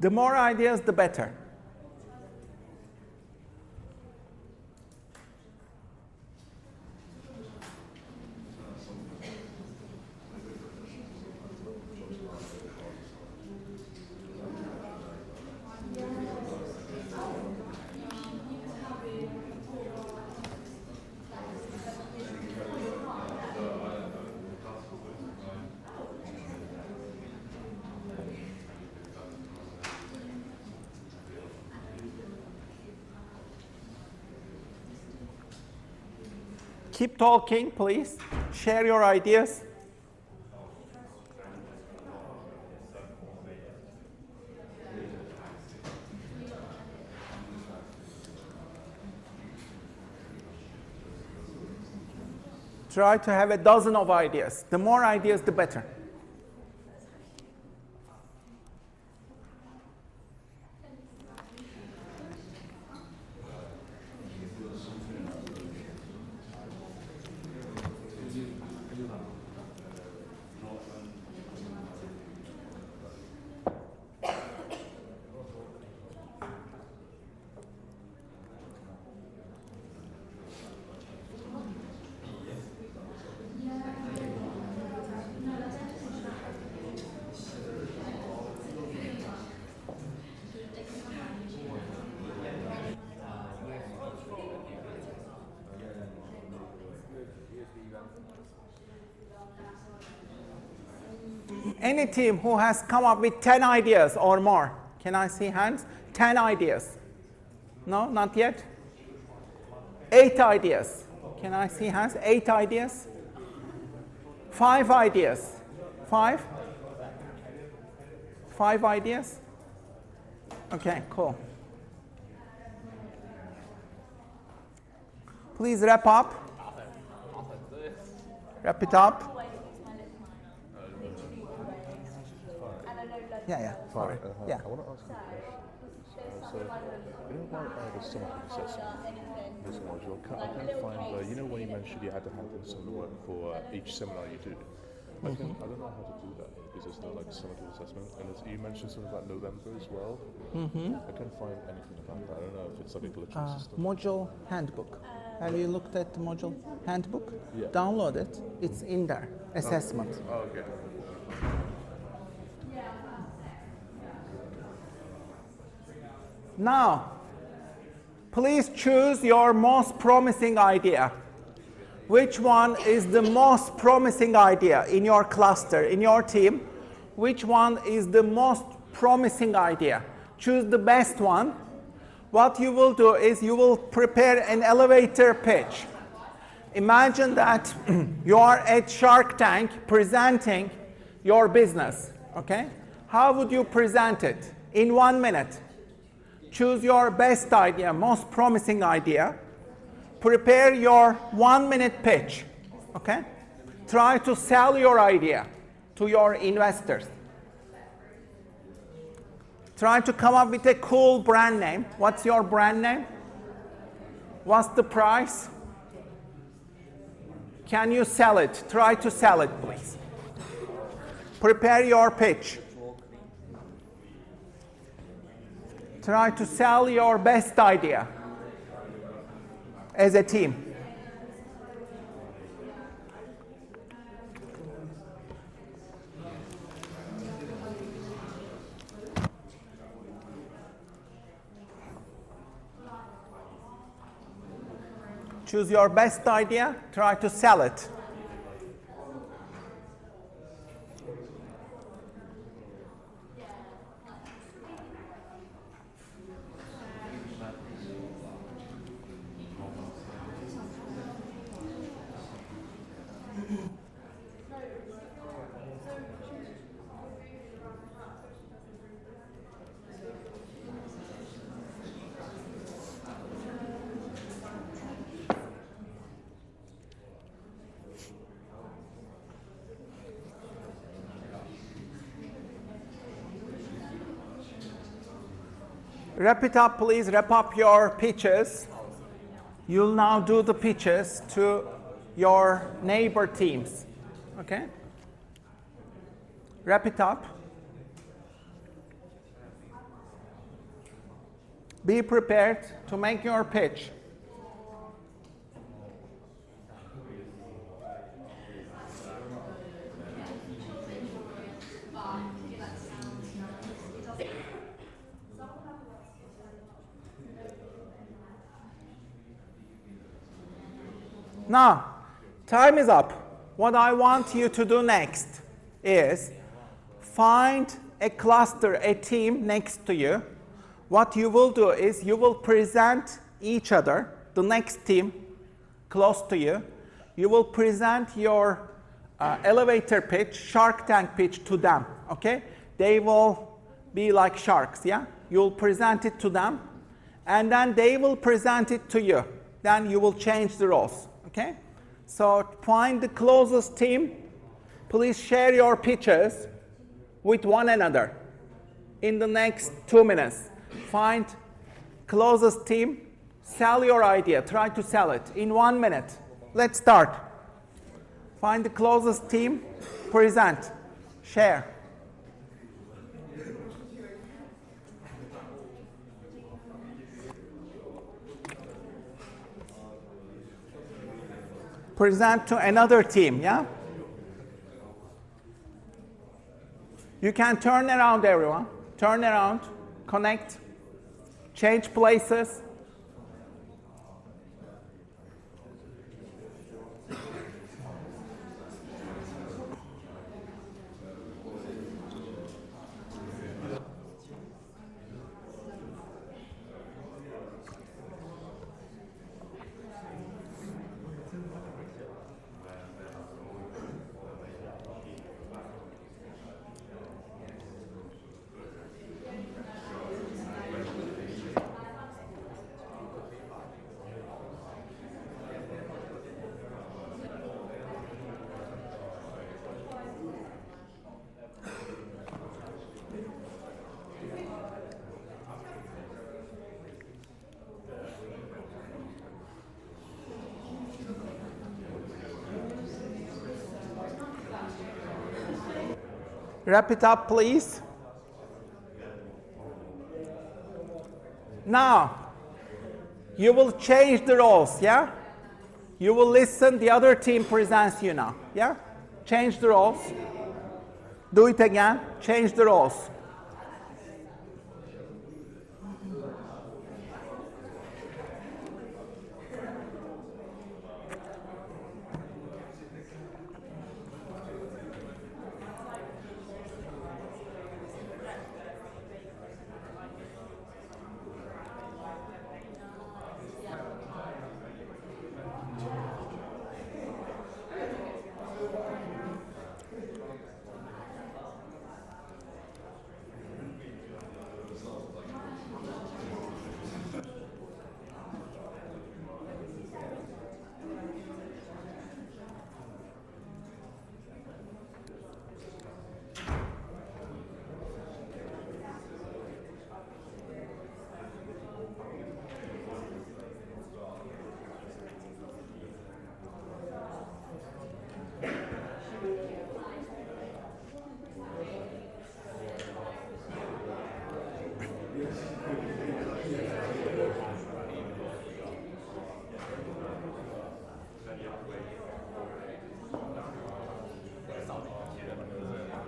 The more ideas, the better. Keep talking, please. Share your ideas. Try to have a dozen of ideas. The more ideas, the better. Any team who has come up with 10 ideas or more? Can I see hands? 10 ideas. No, not yet? 8 ideas. Can I see hands? 8 ideas. 5 ideas. 5? 5 ideas? Okay, cool. Please wrap up. Wrap it up. Yeah. Sorry. Yeah. I want to ask you a question. So, you know about the summative assessment, this module, I can't find, you know when you mentioned you had to have some work for each seminar you do? I don't know how to do that because there's no like summative assessment. And you mentioned something about November as well. I can't find anything about that. I don't know if it's like a glitch in the system. Module handbook. Have you looked at the module handbook? Yeah. Download it. It's in there. Assessment. Oh, okay. Now, please choose your most promising idea. Which one is the most promising idea in your cluster, in your team? Which one is the most promising idea? Choose the best one. What you will do is you will prepare an elevator pitch. Imagine that you are at Shark Tank presenting your business, okay? How would you present it? In 1 minute. Choose your best idea, most promising idea. Prepare your 1 minute pitch, okay? Try to sell your idea to your investors. Try to come up with a cool brand name. What's your brand name? What's the price? Can you sell it? Try to sell it, please. Prepare your pitch. Try to sell your best idea as a team. Choose your best idea, try to sell it. Wrap it up, please. Wrap up your pitches. You'll now do the pitches to your neighbor teams. Okay? Wrap it up. Be prepared to make your pitch. Now, time is up. What I want you to do next is find a cluster, a team next to you. What you will do is you will present each other, the next team close to you. You will present your elevator pitch, Shark Tank pitch to them, okay? They will be like sharks, yeah? You'll present it to them, and then they will present it to you. Then you will change the roles, okay? So find the closest team. Please share your pitches with one another in the next 2 minutes. Find closest team, sell your idea, try to sell it in 1 minute. Let's start. Find the closest team, present, share. Present to another team, yeah? You can turn around, everyone. Turn around, connect, change places. Wrap it up, please. Now, you will change the roles, yeah? You will listen, the other team presents you now, yeah? Change the roles. Do it again, change the roles.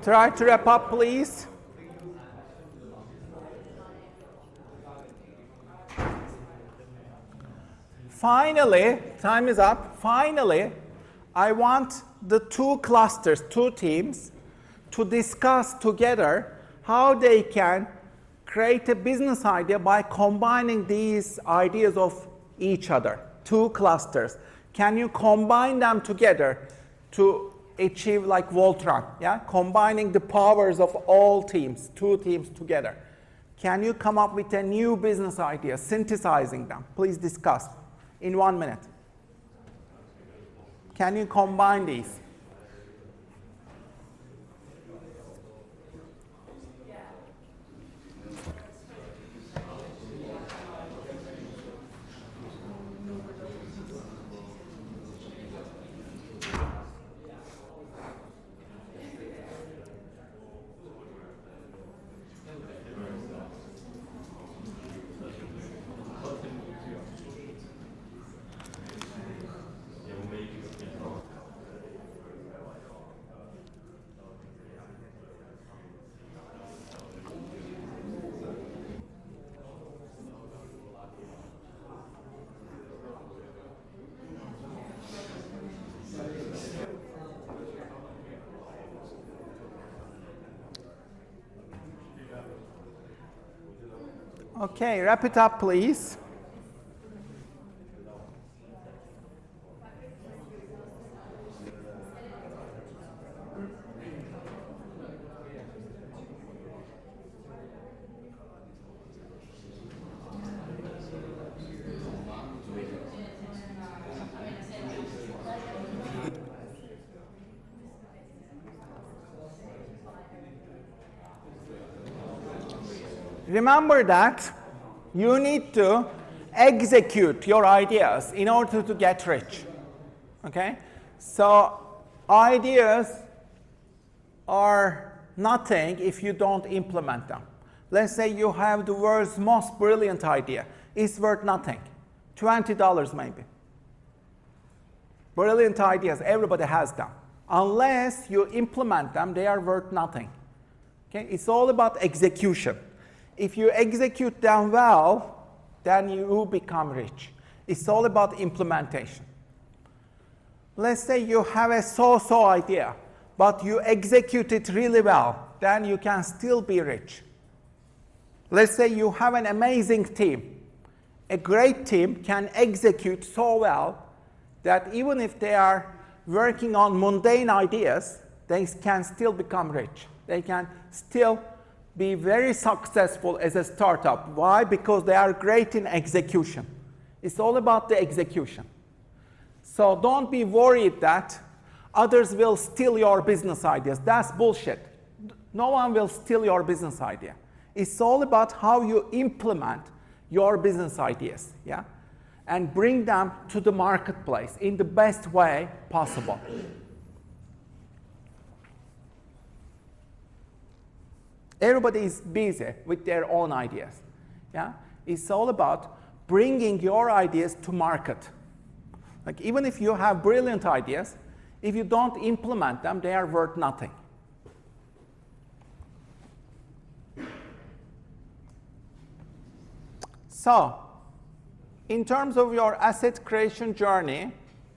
Try to wrap up, please. Finally, time is up. Finally, I want the two clusters, two teams, to discuss together how they can create a business idea by combining these ideas of each other. Two clusters. Can you combine them together to achieve like Voltron, yeah? Combining the powers of all teams, two teams together. Can you come up with a new business idea, synthesizing them? Please discuss in 1 minute. Can you combine these? Okay, wrap it up, please. Remember that you need to execute your ideas in order to get rich. Okay? So ideas are nothing if you don't implement them. Let's say you have the world's most brilliant idea. It's worth nothing. $20 maybe. Brilliant ideas, everybody has them. Unless you implement them, they are worth nothing. Okay? It's all about execution. If you execute them well, then you become rich. It's all about implementation. Let's say you have a so-so idea, but you execute it really well, then you can still be rich. Let's say you have an amazing team. A great team can execute so well that even if they are working on mundane ideas, they can still become rich. They can still be very successful as a startup. Why? Because they are great in execution. It's all about the execution. So don't be worried that others will steal your business ideas. That's bullshit. No one will steal your business idea. It's all about how you implement your business ideas, yeah? And bring them to the marketplace in the best way possible. Everybody is busy with their own ideas. Yeah? It's all about bringing your ideas to market. Like even if you have brilliant ideas, if you don't implement them, they are worth nothing. So, in terms of your asset creation journey,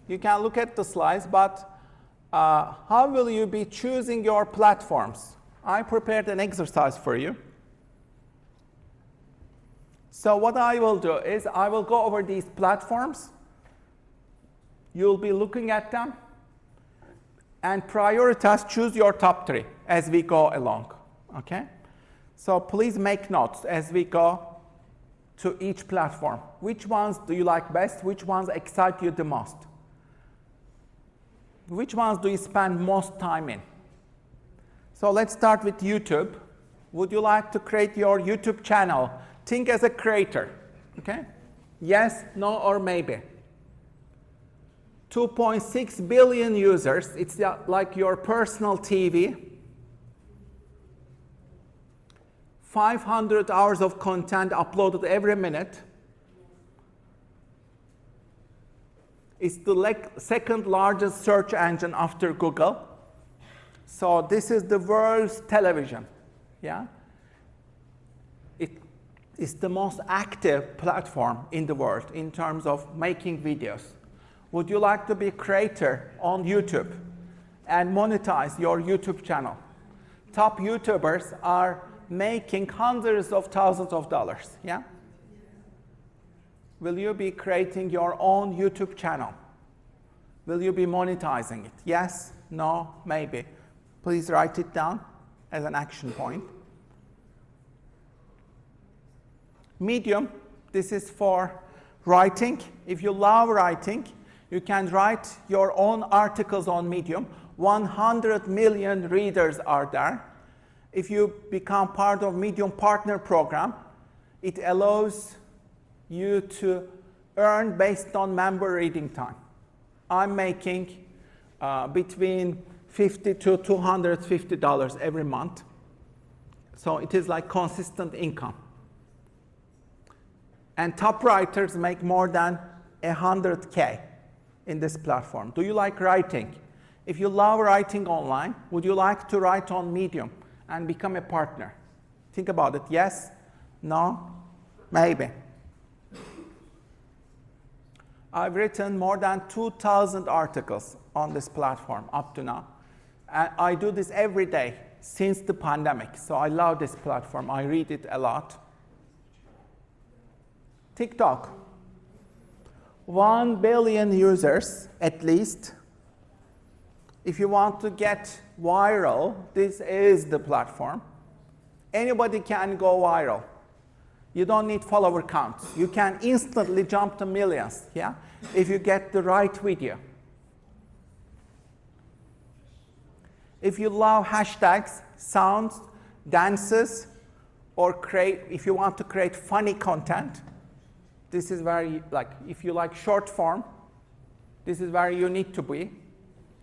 you can look at the slides, but how will you be choosing your platforms? I prepared an exercise for you. So what I will do is I will go over these platforms. You'll be looking at them and prioritize, choose your top 3 as we go along, okay? So please make notes as we go to each platform. Which ones do you like best? Which ones excite you the most? Which ones do you spend most time in? So let's start with YouTube. Would you like to create your YouTube channel? Think as a creator, okay? Yes, no, or maybe. 2.6 billion users. It's like your personal TV. 500 hours of content uploaded every minute. It's the second largest search engine after Google. So this is the world's television, yeah? It is the most active platform in the world in terms of making videos. Would you like to be a creator on YouTube and monetize your YouTube channel? Top YouTubers are making hundreds of thousands of dollars, yeah? Will you be creating your own YouTube channel? Will you be monetizing it? Yes, no, maybe. Please write it down as an action point. Medium, this is for writing. If you love writing, you can write your own articles on Medium. 100 million readers are there. If you become part of Medium Partner Program, it allows you to earn based on member reading time. I'm making between $50 to $250 every month. So it is like consistent income. And top writers make more than 100K in this platform. Do you like writing? If you love writing online, would you like to write on Medium and become a partner? Think about it. Yes? No? Maybe. I've written more than 2,000 articles on this platform up to now. And I do this every day since the pandemic. So I love this platform. I read it a lot. TikTok. 1 billion users at least. If you want to get viral, this is the platform. Anybody can go viral. You don't need follower counts. You can instantly jump to millions, yeah, if you get the right video. If you love hashtags, sounds, dances, or if you want to create funny content, this is very, if you like short form, this is where you need to be.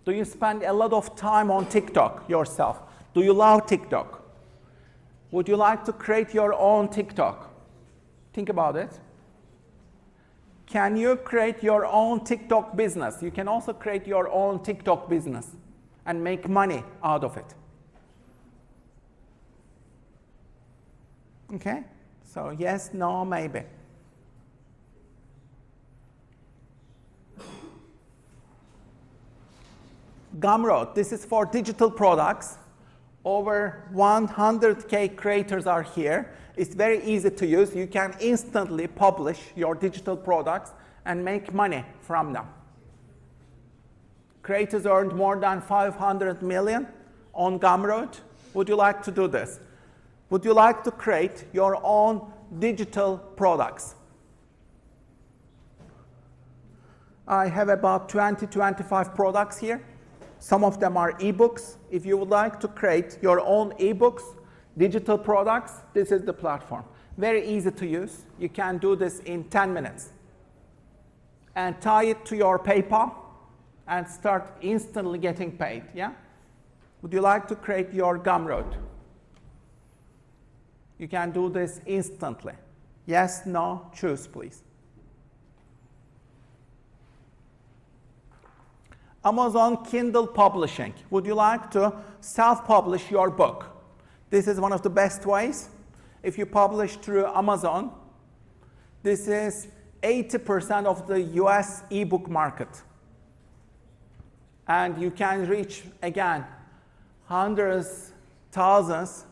Do you spend a lot of time on TikTok yourself? Do you love TikTok? Would you like to create your own TikTok? Think about it. Can you create your own TikTok business? You can also create your own TikTok business and make money out of it. Okay? So yes, no, maybe. Gumroad, this is for digital products. Over 100K creators are here. It's very easy to use. You can instantly publish your digital products and make money from them. Creators earned more than 500 million on Gumroad. Would you like to do this? Would you like to create your own digital products? I have about 20-25 products here. Some of them are ebooks. If you would like to create your own ebooks, digital products, this is the platform. Very easy to use. You can do this in 10 minutes. And tie it to your PayPal and start instantly getting paid, yeah? Would you like to create your Gumroad? You can do this instantly. Yes, no, choose, please. Amazon Kindle Publishing. Would you like to self-publish your book? This is one of the best ways. If you publish through Amazon, this is 80% of the US ebook market. And you can reach, again, hundreds, thousands.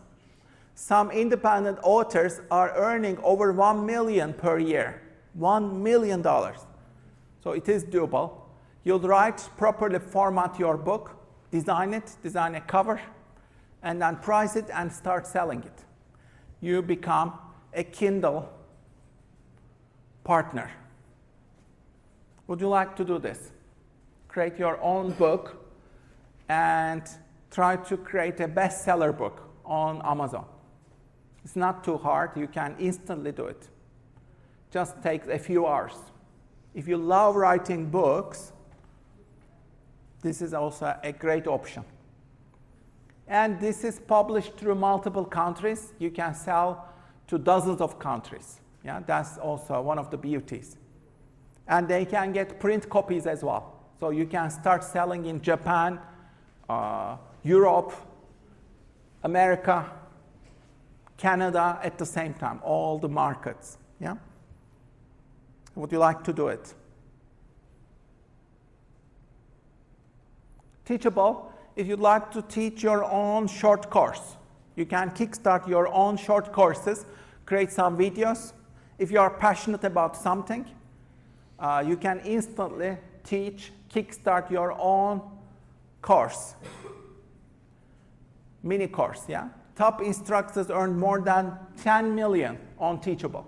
Some independent authors are earning over $1 million per year. $1 million. So it is doable. You'll write, properly format your book, design it, design a cover, and then price it and start selling it. You become a Kindle partner. Would you like to do this? Create your own book and try to create a bestseller book on Amazon. It's not too hard. You can instantly do it. Just takes a few hours. If you love writing books, this is also a great option. And this is published through multiple countries. You can sell to dozens of countries. Yeah, that's also one of the beauties. And they can get print copies as well. So you can start selling in Japan, Europe, America, Canada at the same time, all the markets. Yeah? Would you like to do it? Teachable, if you'd like to teach your own short course, you can kickstart your own short courses, create some videos. If you are passionate about something, you can instantly teach, kickstart your own course. Mini course, yeah? Top instructors earn more than 10 million on Teachable.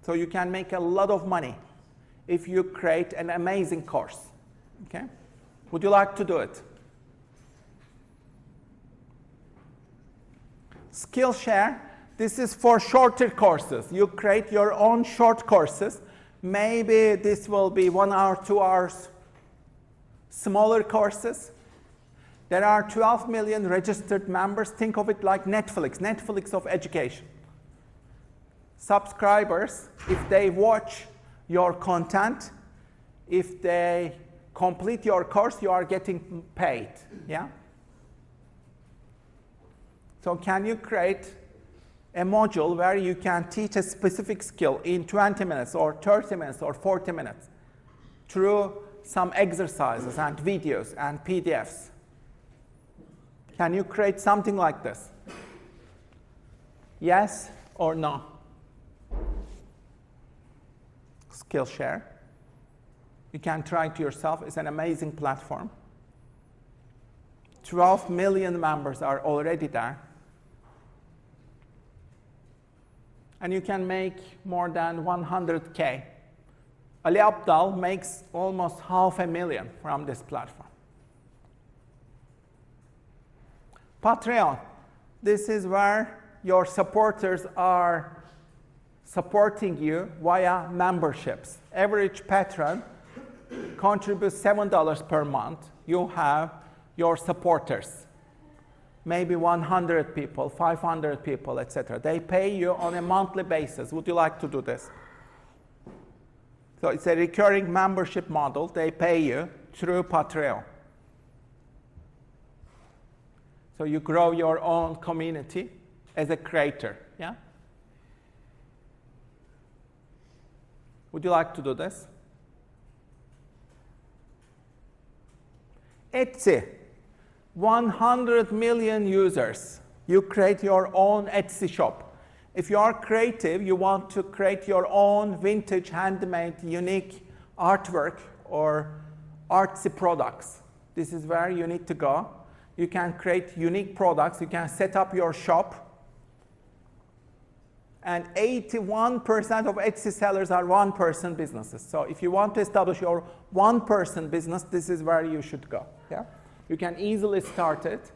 So you can make a lot of money if you create an amazing course, okay? Would you like to do it? Skillshare, this is for shorter courses. You create your own short courses. Maybe this will be 1 hour, 2 hours, smaller courses. There are 12 million registered members. Think of it like Netflix, Netflix of education. Subscribers, if they watch your content, if they complete your course, you are getting paid, yeah? So can you create a module where you can teach a specific skill in 20 minutes or 30 minutes or 40 minutes through some exercises and videos and PDFs? Can you create something like this? Yes or no? Skillshare. You can try it yourself. It's an amazing platform. 12 million members are already there. And you can make more than 100K. Ali Abdaal makes almost $500,000 from this platform. Patreon. This is where your supporters are supporting you via memberships. Average patron contributes $7 per month. You have your supporters, maybe 100 people, 500 people, etc. They pay you on a monthly basis. Would you like to do this? So it's a recurring membership model. They pay you through Patreon. So you grow your own community as a creator. Yeah? Would you like to do this? Etsy. 100 million users. You create your own Etsy shop. If you are creative, you want to create your own vintage, handmade, unique artwork or artsy products. This is where you need to go. You can create unique products. You can set up your shop. And 81% of Etsy sellers are one-person businesses. So if you want to establish your one-person business, this is where you should go. Yeah? You can easily start it.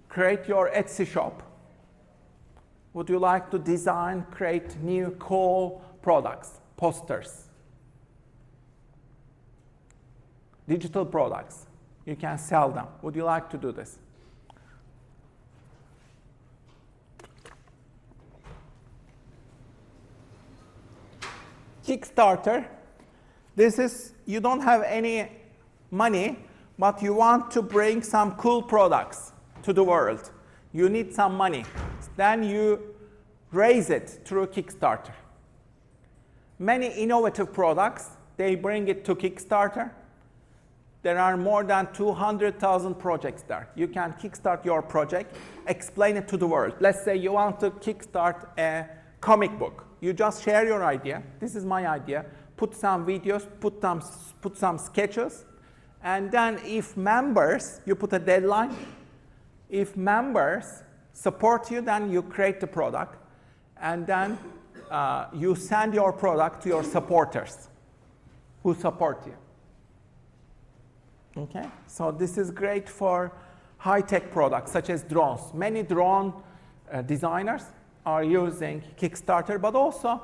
Create your Etsy shop. Would you like to design, create new cool products, posters, digital products? You can sell them. Would you like to do this? Kickstarter. This is, you don't have any money, but you want to bring some cool products to the world. You need some money. Then you raise it through Kickstarter. Many innovative products, they bring it to Kickstarter. There are more than 200,000 projects there. You can kickstart your project, explain it to the world. Let's say you want to kickstart a comic book. You just share your idea. This is my idea. Put some videos, put some sketches. And then if members, you put a deadline. If members support you, then you create the product. And then you send your product to your supporters who support you. Okay? So this is great for high-tech products, such as drones. Many drone designers are using Kickstarter, but also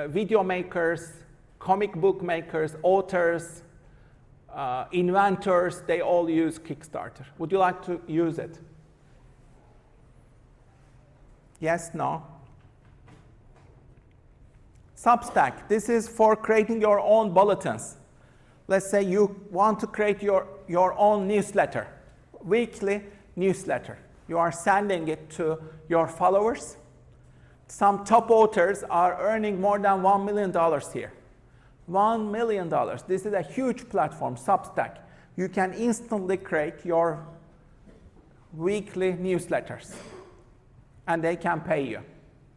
video makers, comic book makers, authors, inventors, they all use Kickstarter. Would you like to use it? Yes, no? Substack. This is for creating your own bulletins. Let's say you want to create your own newsletter, weekly newsletter. You are sending it to your followers. Some top authors are earning more than $1 million here. $1 million. This is a huge platform, Substack. You can instantly create your weekly newsletters, and they can pay you.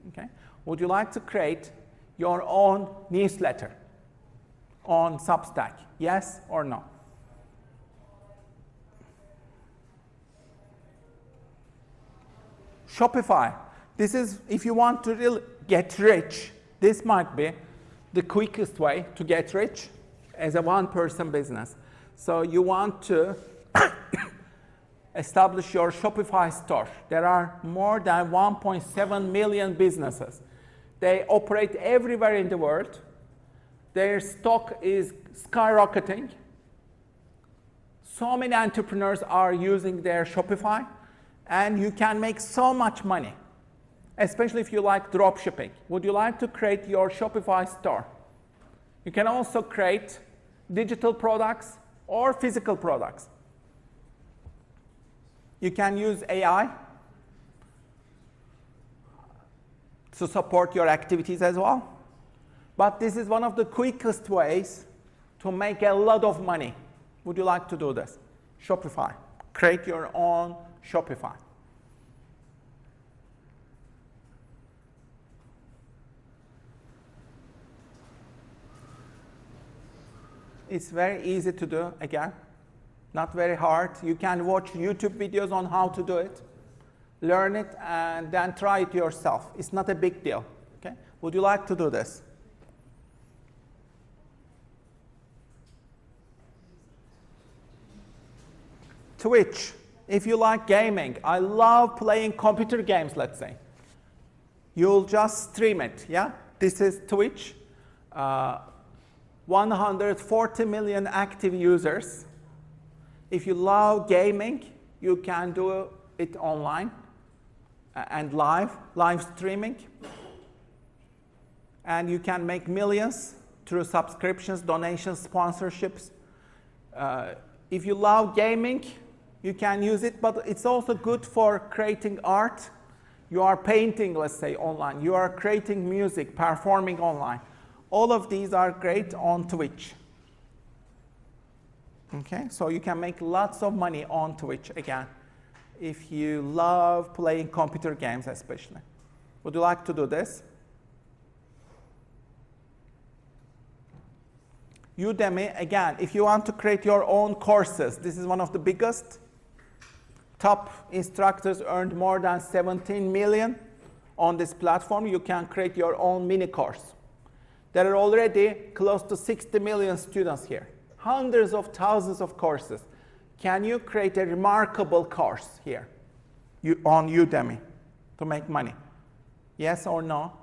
Okay? Would you like to create your own newsletter on Substack? Yes or no? Shopify. This is, if you want to really get rich, this might be the quickest way to get rich as a one-person business. So you want to establish your Shopify store. There are more than 1.7 million businesses. They operate everywhere in the world. Their stock is skyrocketing. So many entrepreneurs are using their Shopify, and you can make so much money, especially if you like drop shipping. Would you like to create your Shopify store? You can also create digital products or physical products. You can use AI to support your activities as well. But this is one of the quickest ways to make a lot of money. Would you like to do this? Shopify. Create your own Shopify. It's very easy to do, again. Not very hard. You can watch YouTube videos on how to do it, learn it, and then try it yourself. It's not a big deal. Okay? Would you like to do this? Twitch. If you like gaming, I love playing computer games, let's say. You'll just stream it, yeah? This is Twitch. 140 million active users. If you love gaming, you can do it online and live streaming. And you can make millions through subscriptions, donations, sponsorships. If you love gaming, you can use it, but it's also good for creating art. You are painting, let's say, online. You are creating music, performing online. All of these are great on Twitch. Okay, so you can make lots of money on Twitch, again, if you love playing computer games especially. Would you like to do this? Udemy, again, if you want to create your own courses, this is one of the biggest. Top instructors earned more than 17 million on this platform. You can create your own mini course. There are already close to 60 million students here. Hundreds of thousands of courses. Can you create a remarkable course here on Udemy to make money? Yes or no?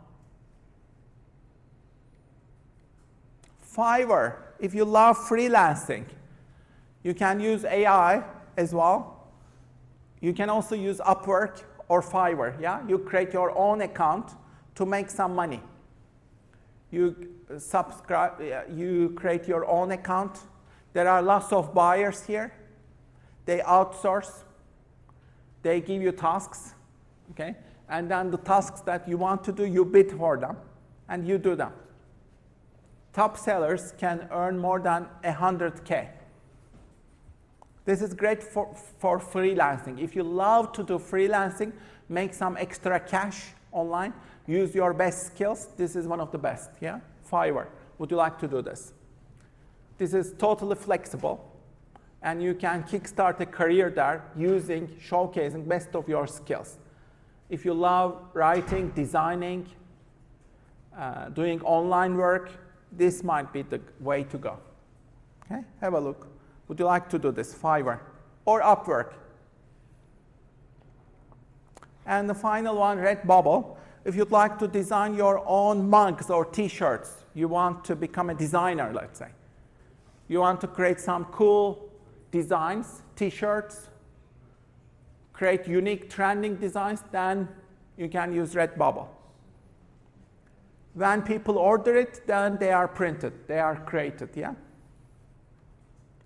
Fiverr, if you love freelancing, you can use AI as well. You can also use Upwork or Fiverr, yeah? You create your own account to make some money. You subscribe, you create your own account. There are lots of buyers here. They outsource. They give you tasks, okay? And then the tasks that you want to do, you bid for them, and you do them. Top sellers can earn more than 100K. This is great for freelancing. If you love to do freelancing, make some extra cash online, use your best skills, this is one of the best, yeah? Fiverr, would you like to do this? This is totally flexible, and you can kickstart a career there showcasing best of your skills. If you love writing, designing, doing online work, this might be the way to go. Okay, have a look. Would you like to do this? Fiverr or Upwork? And the final one, Redbubble. If you'd like to design your own mugs or t-shirts, you want to become a designer, let's say. You want to create some cool designs, t-shirts, create unique trending designs, then you can use Redbubble. When people order it, then they are printed, they are created, yeah?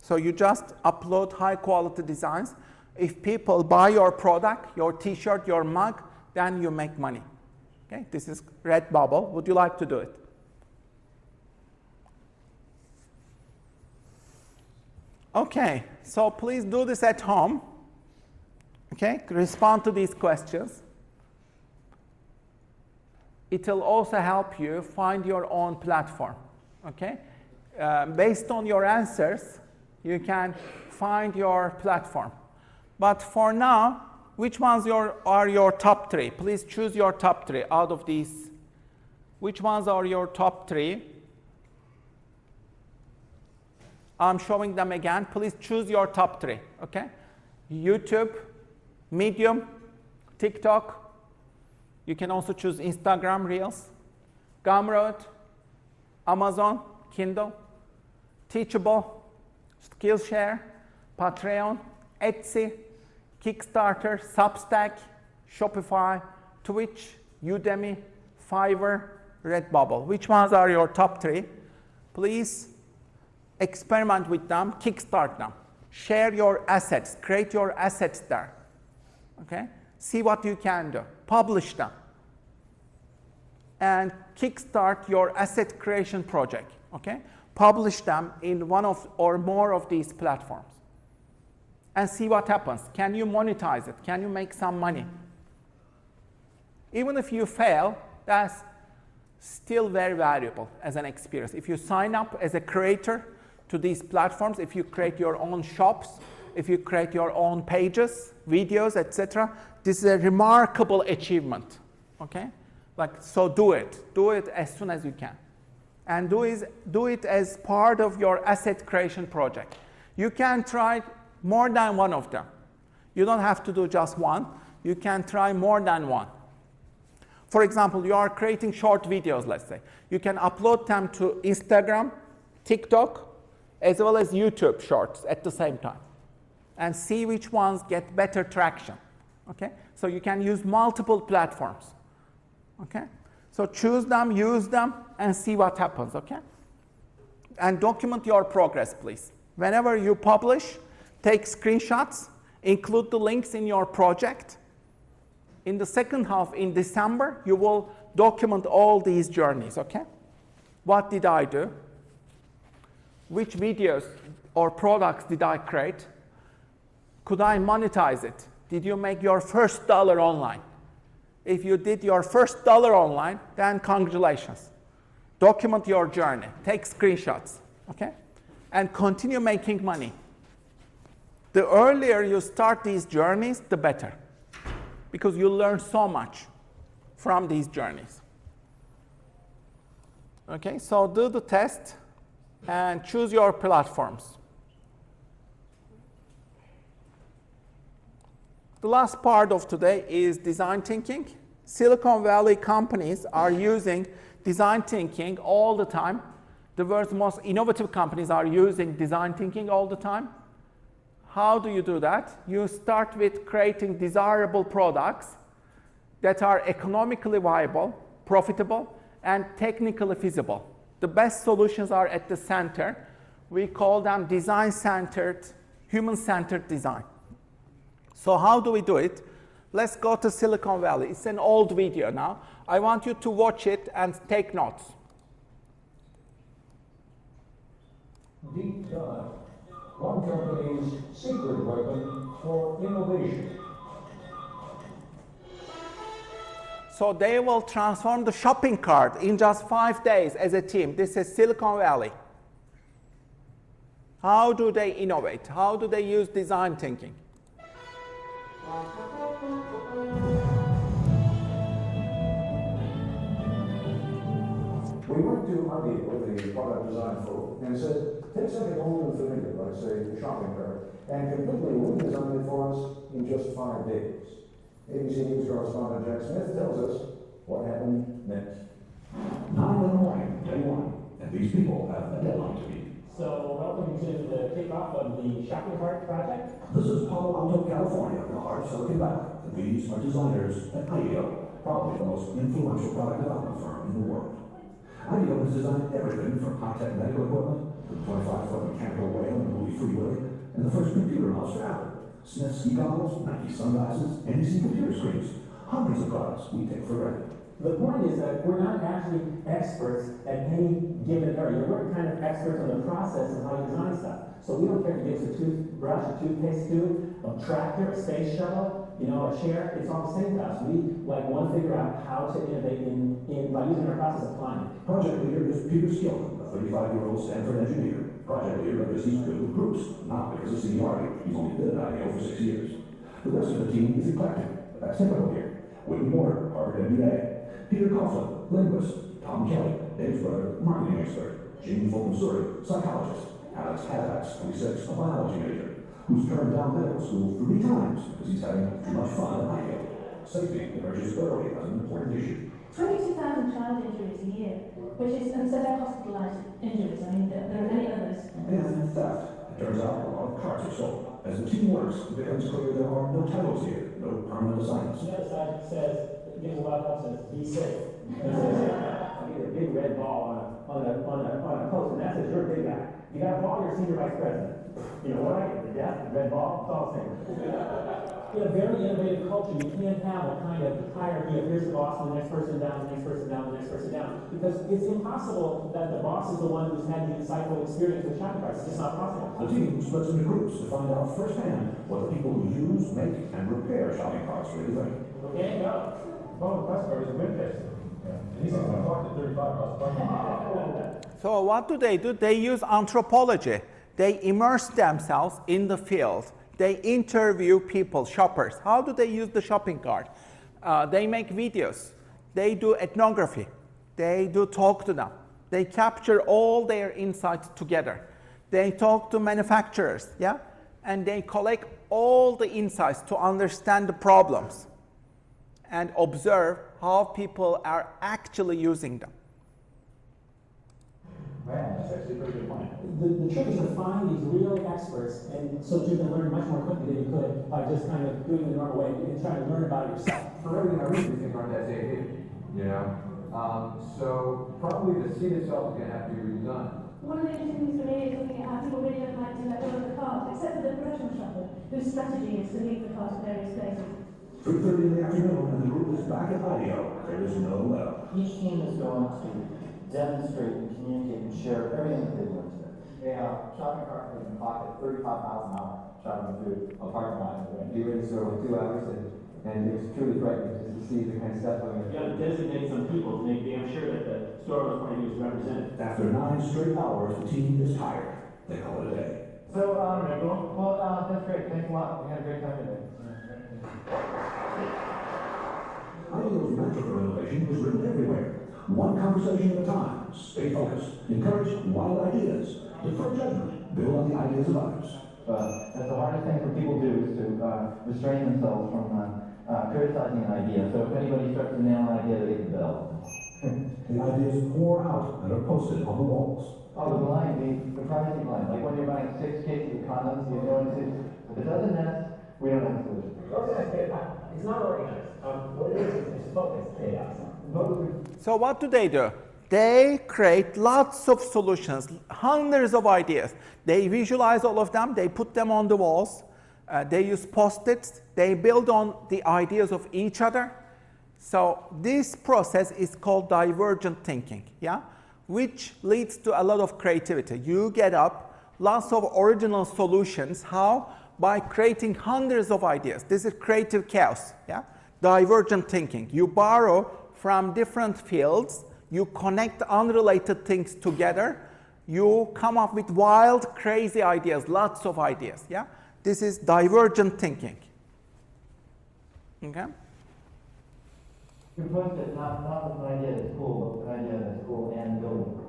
So you just upload high quality designs. If people buy your product, your t-shirt, your mug, then you make money. Okay, this is Redbubble. Would you like to do it? Okay, so please do this at home. Okay, respond to these questions. It will also help you find your own platform. Okay, based on your answers, you can find your platform. But for now, which ones are your top three? Please choose your top three out of these. Which ones are your top three? I'm showing them again. Please choose your top three, okay? YouTube, Medium, TikTok. You can also choose Instagram Reels, Gumroad, Amazon, Kindle, Teachable, Skillshare, Patreon, Etsy, Kickstarter, Substack, Shopify, Twitch, Udemy, Fiverr, Redbubble. Which ones are your top three? Please experiment with them, kickstart them. Share your assets, create your assets there. Okay? See what you can do. Publish them. And kickstart your asset creation project. Okay? Publish them in one of or more of these platforms. And see what happens. Can you monetize it? Can you make some money? Even if you fail, that's still very valuable as an experience. If you sign up as a creator, to these platforms, if you create your own shops, if you create your own pages, videos, etc., this is a remarkable achievement, okay? So do it as soon as you can. And do it as part of your asset creation project. You can try more than one of them. You don't have to do just one. You can try more than one. For example, you are creating short videos, let's say. You can upload them to Instagram, TikTok, as well as YouTube Shorts at the same time, and see which ones get better traction, okay? So you can use multiple platforms, okay? So choose them, use them, and see what happens, okay? And document your progress, please. Whenever you publish, take screenshots, include the links in your project. In the second half, in December, you will document all these journeys, okay? What did I do? Which videos or products did I create? Could I monetize it? Did you make your first dollar online? If you did your first dollar online, then congratulations. Document your journey, take screenshots, okay? And continue making money. The earlier you start these journeys, the better, because you learn so much from these journeys. Okay, so do the test and choose your platforms. The last part of today is design thinking. Silicon Valley companies are using design thinking all the time. The world's most innovative companies are using design thinking all the time. How do you do that? You start with creating desirable products that are economically viable, profitable, and technically feasible. The best solutions are at the center. We call them design-centered, human-centered design. So how do we do it? Let's go to Silicon Valley. It's an old video now. I want you to watch it and take notes. Deep dive. One company's secret weapon for innovation. So they will transform the shopping cart in just 5 days as a team. This is Silicon Valley. How do they innovate? How do they use design thinking? We went to Ideal, the product design folk, and said, take something old and familiar, like say the shopping cart, and completely redesign it for us in just 5 days. ABC News correspondent Jack Smith tells us what happened next. 9 in the morning, day one, and these people have a deadline to meet. So welcome to the kickoff of the Shopping Cart project. This is Palo Alto, California, in the heart of Silicon Valley. And these are designers at IDEO, probably the most influential product development firm in the world. IDEO has designed everything from high-tech medical equipment to the 25-foot mechanical whale in the movie Free Willy, and the first computer mouse for Apple. Smith ski goggles, Nike sunglasses, NBC computer screens. Hundreds of products we take for granted. The point is that we're not actually experts at any given area. We're kind of experts on the process of how you design stuff. So we don't care if you give us a toothbrush, a toothpaste tube, a tractor, a space shuttle, a chair. It's all the same to us. We want to figure out how to innovate by using our process of applying it. Project leader is Peter Skillman, a 35-year-old Stanford engineer. Project leader because he's good with groups, not because of seniority. He's only been at IDEO for 6 years. The rest of the team is eclectic, but that's typical here. Whitney Moore, Harvard MBA. Peter Coughlin, linguist. Tom Kelly, Dave's brother, marketing expert. Jamie Fulton-Suri, psychologist. Alex Kazaks, 26, a biology major, who's turned down medical school 3 times because he's having too much fun at IDEO. Safety emerges early as an important issue. 22,000 child injuries a year, which is, and so they're hospitalized injuries. I mean, there are many others. And theft. It turns out a lot of carts are stolen. As the team works, it becomes clear there are no titles here, no permanent assignments. The other side says, gives a lot of help, says, be safe. I get a big red ball on a post, and that says, you're a big guy. You got a ball, you're a senior vice president. You know what I get? The death, the red ball, it's all the same. In a very innovative culture, you can't have a kind of hierarchy of here's the boss, and the next person down, the next person down, the next person down. Because it's impossible that the boss is the one who's had the insightful experience with shopping carts. It's just not possible. The team splits into groups to find out firsthand what the people who use, make, and repair shopping carts really think. Okay, go. Phone customer is a witness. And he's going to talk to 35 miles per hour. So So what do? They use anthropology. They immerse themselves in the field. They interview people, shoppers. How do they use the shopping cart? They make videos. They do ethnography. They do talk to them. They capture all their insights together. They talk to manufacturers, yeah? And they collect all the insights to understand the problems and observe how people are actually using them. Right, that's actually a pretty good point. The trick is to find these real experts, and so that you can learn much more quickly than you could by just kind of doing it the normal way and trying to learn about it yourself. For everything I read, these things aren't that dated, you know? So probably the seat itself is going to have to be redone. One of the interesting things for me is looking at how people really don't like to let go of the cart, except for the production shopper, whose strategy is to leave the cart at various places. 3:30 in the afternoon, and the group is back at IDEO. There is no level. Each team is going to demonstrate and communicate and share everything that they've learned today. A shopping cart has been clocked at 35 miles an hour shopping through a parking lot. We were in the store for 2 hours, and it was truly frightening just to see the kind of stuff on You got to designate some people to make damn sure that the store owner's point of view is represented. After 9 straight hours, the team is tired. They call it a day. So, that's great. Thanks a lot. We had a great time today. IDEO's mantra for innovation is written everywhere. One conversation at a time. Stay focused. Encourage wild ideas. Defer judgment. Build on the ideas of others. That's the hardest thing for people to do is to restrain themselves from criticizing an idea. So if anybody starts to nail an idea, they get the bell. The ideas pour out and are posted on the walls. Oh, the blind, the privacy blind. Like when you're buying 6 cases of condoms, you know, if it doesn't nest, we don't have a solution. It's not organized. What it is focused chaos. So what do? They create lots of solutions, hundreds of ideas. They visualize all of them, they put them on the walls, they use post-its, they build on the ideas of each other. So this process is called divergent thinking, yeah? Which leads to a lot of creativity. You get up, lots of original solutions. How? By creating hundreds of ideas. This is creative chaos, yeah? Divergent thinking. You borrow from different fields, you connect unrelated things together, you come up with wild, crazy ideas, lots of ideas, yeah? This is divergent thinking. Okay? Your point is not with an idea that's cool, but with an idea that's cool and buildable.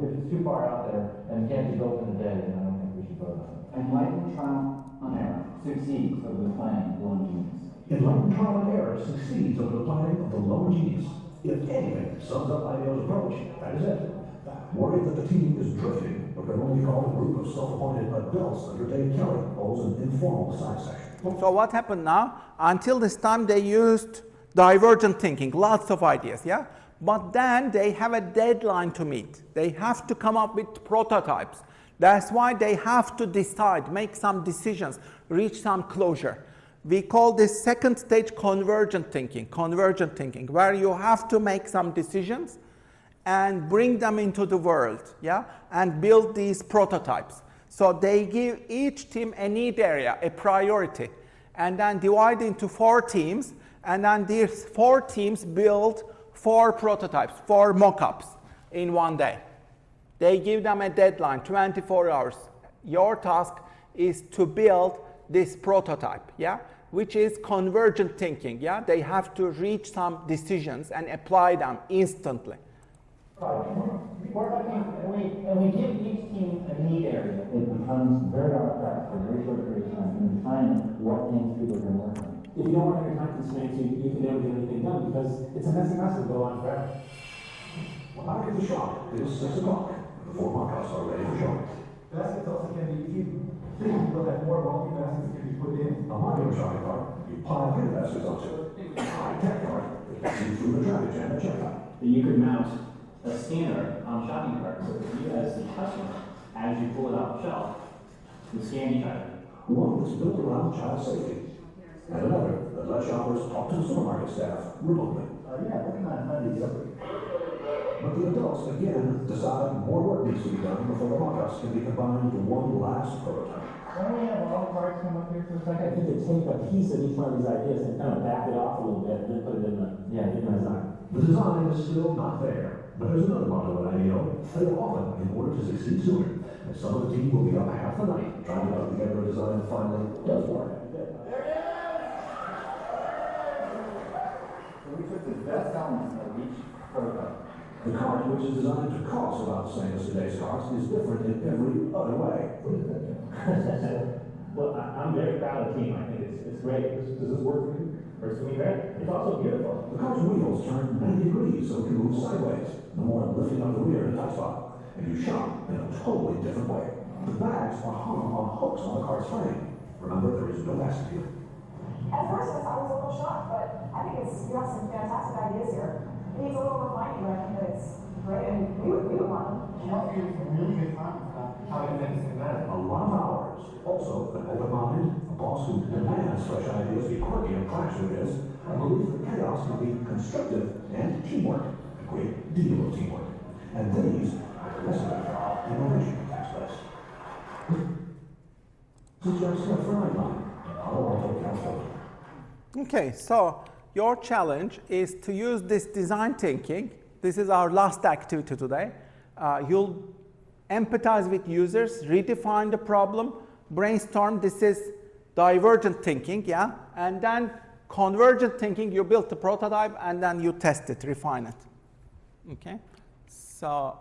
If it's too far out there and can't be built in a day, then I don't think we should vote on it. Enlightened trial and error succeeds over the planning of lone genius. Enlightened trial and error succeeds over the planning of the lone genius. If anything sums up IDEO's approach, that is it. Worried that the team is drifting, but can only call a group of self-appointed adults under Dave Kelly holds an informal side session. So what happened now? Until this time they used divergent thinking, lots of ideas, yeah? But then they have a deadline to meet. They have to come up with prototypes. That's why they have to decide, make some decisions, reach some closure. We call this second stage convergent thinking, where you have to make some decisions and bring them into the world, yeah? And build these prototypes. So they give each team a need area, a priority, and then divide into 4 teams, and then these 4 teams build 4 prototypes, 4 mock-ups in one day. They give them a deadline, 24 hours. Your task is to build this prototype, yeah? Which is convergent thinking, yeah? They have to reach some decisions and apply them instantly. And we give each team a need area. It becomes very artifact for a very short period of time and define what things people can work on. If you don't want to have your time constraints, you can never get anything done because it's a messy mess that will go on forever. When I get the shop, it is 6 o'clock. The 4 mock-ups are ready for showing. Baskets also can be easy. People that more bulky baskets can be put in. A modular shopping cart, you pile your baskets onto it. A high-tech cart, it gets you through the traffic jam at checkout. You could mount a scanner on a shopping cart so that you as the customer, as you pull it off the shelf, can scan each item. One was built around child safety, and another that let shoppers talk to the supermarket staff remotely. Yeah, what kind of fun do you get? But the adults, again, decide more work needs to be done before the mock-ups can be combined into one last prototype. Why don't we have all the cards come up here for a I second? think they take a piece of each one of these ideas and kind of back it off a little bit and then put it in the design. The design is still not there, But there's another motto at IDEO: fail often in order to succeed sooner. And some of the team will be up half the night trying to put together a design that finally does work. So we took the best elements of each prototype. The cart, which is designed to cost about the same as today's cars, is different in every other way. Well, I'm very proud of the team. I think it's great. Does this work for you? Works for me, right? It's also beautiful. The car's wheels turn 90 degrees so it can move sideways, no more than lifting up the rear in a tight spot. And you shop in a totally different way. The bags are hung on hooks on the car's frame. Remember, there is no passenger. At first, I was a little shocked, but I think you have some fantastic ideas here. It needs a little refining, but I think that it's great, and we would want them. You know, it was a really good time how we make this better. A lot of hours. Also, an open mind, a boss who demands fresh ideas be quirky and clash with his, and believes that chaos can be constructive and teamwork, a great deal of teamwork. And these are the recipe for how innovation takes place. Since you're still for line, I don't want to counsel. Okay, so your challenge is to use this design thinking. This is our last activity today. You'll empathize with users, redefine the problem, brainstorm. This is divergent thinking, yeah? And then convergent thinking, you build the prototype and then you test it, refine it. Okay? So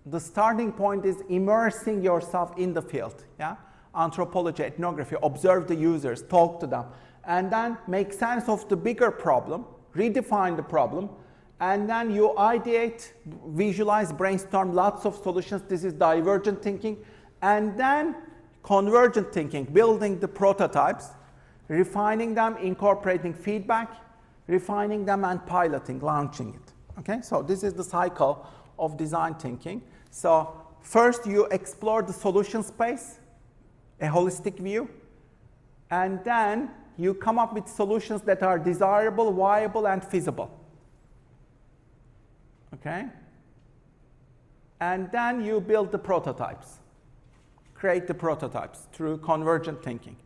the starting point is immersing yourself in the field, yeah? Anthropology, ethnography, observe the users, talk to them, and then make sense of the bigger problem, redefine the problem, and then you ideate, visualize, brainstorm lots of solutions. This is divergent thinking. And then convergent thinking, building the prototypes, refining them, incorporating feedback, refining them, and piloting, launching it. Okay, so this is the cycle of design thinking. So first you explore the solution space, a holistic view, and then you come up with solutions that are desirable, viable, and feasible. Okay? And then you build the prototypes, create the prototypes through convergent thinking.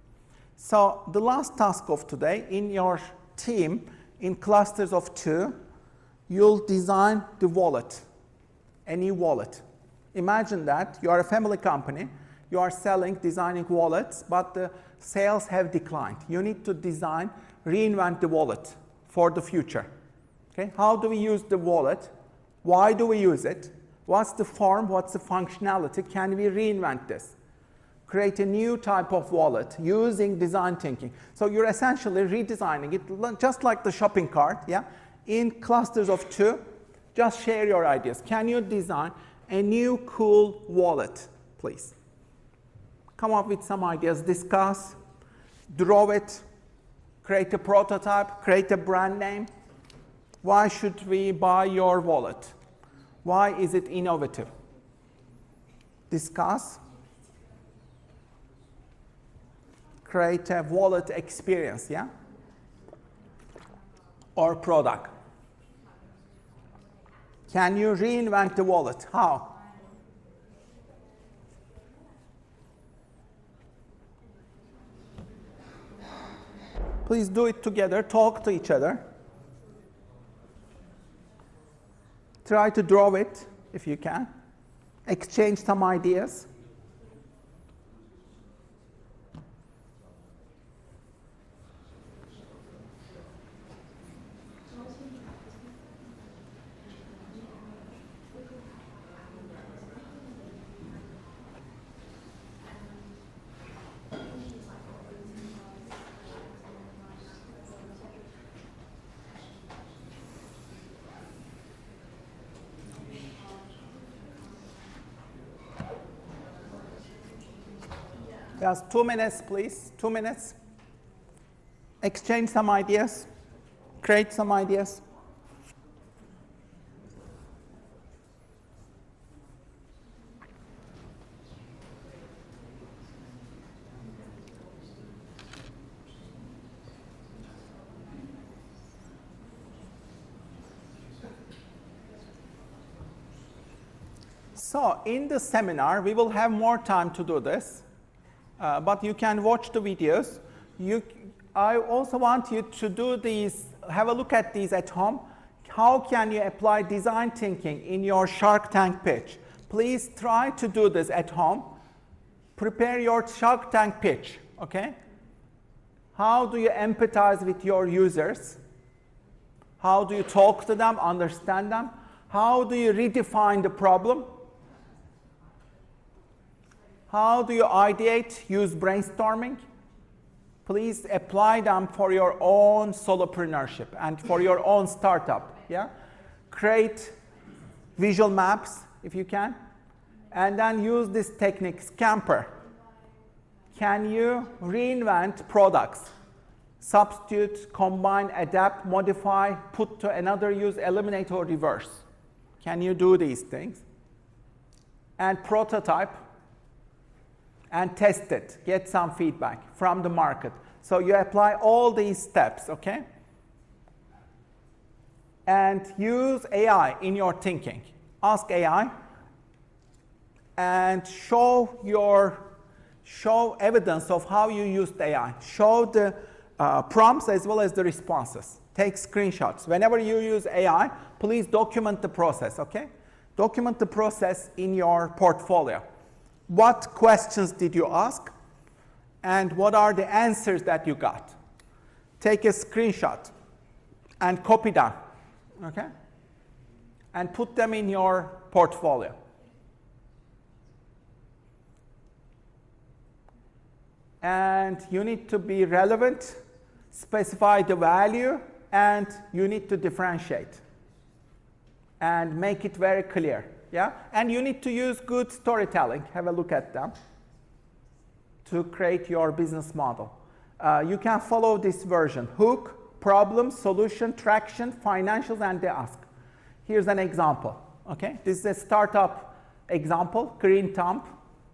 So the last task of today, in your team, in clusters of 2, you'll design the wallet, a new wallet. Imagine that you are a family company, you are designing wallets, but the sales have declined. You need to design, reinvent the wallet for the future. Okay? How do we use the wallet? Why do we use it? What's the form? What's the functionality? Can we reinvent this? Create a new type of wallet using design thinking. So you're essentially redesigning it just like the shopping cart, yeah? In clusters of 2, just share your ideas. Can you design a new cool wallet, please? Come up with some ideas, discuss, draw it, create a prototype, create a brand name. Why should we buy your wallet? Why is it innovative? Discuss. Create a wallet experience, yeah? Or product. Can you reinvent the wallet? How? Please do it together, talk to each other. Try to draw it if you can. Exchange some ideas. Just 2 minutes, please. 2 minutes. Exchange some ideas. Create some ideas. So in the seminar, we will have more time to do this. But you can watch the videos. I also want you to do these, have a look at these at home. how can you apply design thinking in your Shark Tank pitch? Please try to do this at home. Prepare your Shark Tank pitch, okay? How do you empathize with your users? How do you talk to them, understand them? How do you redefine the problem? How do you ideate, use brainstorming? Please apply them for your own solopreneurship and for your own startup. Yeah? Create visual maps if you can, and then use this technique, Scamper. Can you reinvent products? Substitute, combine, adapt, modify, put to another use, eliminate, or reverse. Can you do these things? And prototype and test it. Get some feedback from the market. So you apply all these steps, okay? And use AI in your thinking. Ask AI and show evidence of how you used AI. Show the prompts as well as the responses. Take screenshots. Whenever you use AI, please document the process, okay? Document the process in your portfolio. What questions did you ask? And what are the answers that you got? Take a screenshot and copy them, okay? And put them in your portfolio. And you need to be relevant, specify the value, and you need to differentiate and make it very clear. Yeah? And you need to use good storytelling. Have a look at them to create your business model. You can follow this version: hook, problem, solution, traction, financials, and the ask. Here's an example. Okay? This is a startup example, Green Thumb.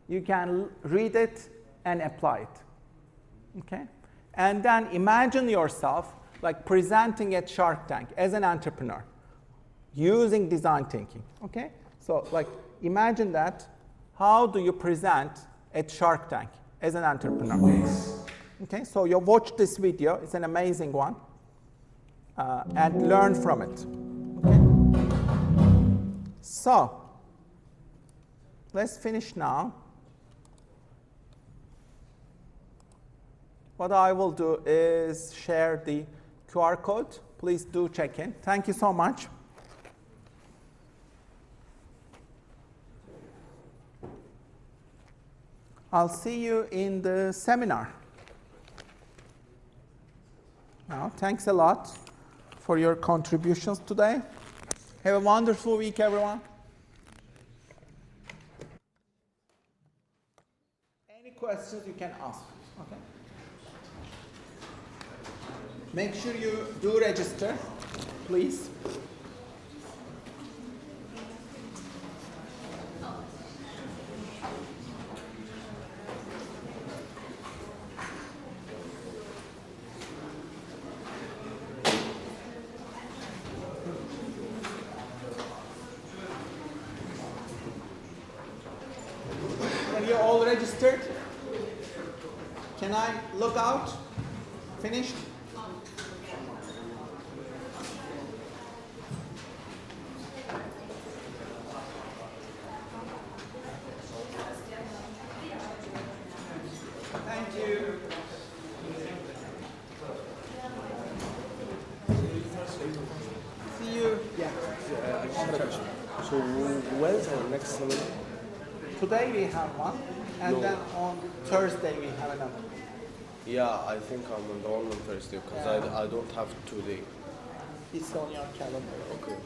You can read it and apply it. Okay? And then imagine yourself like presenting at Shark Tank as an entrepreneur using design thinking. Okay? So like imagine that. How do you present at Shark Tank as an entrepreneur? Okay? So you watch this video. It's an amazing one. And learn from it. Okay? So let's finish now. What I will do is share the QR code. Please do check in. Thank you so much. I'll see you in the seminar. Now, thanks a lot for your contributions today. Have a wonderful week, everyone. Any questions you can ask. Okay. Make sure you do register, please. Are you all registered? Can I log out? Finished? So when's our next seminar? Today we have one, and then on Thursday we have another. Yeah, I think I'm on the one on Thursday because I don't have today. It's on your calendar. Okay.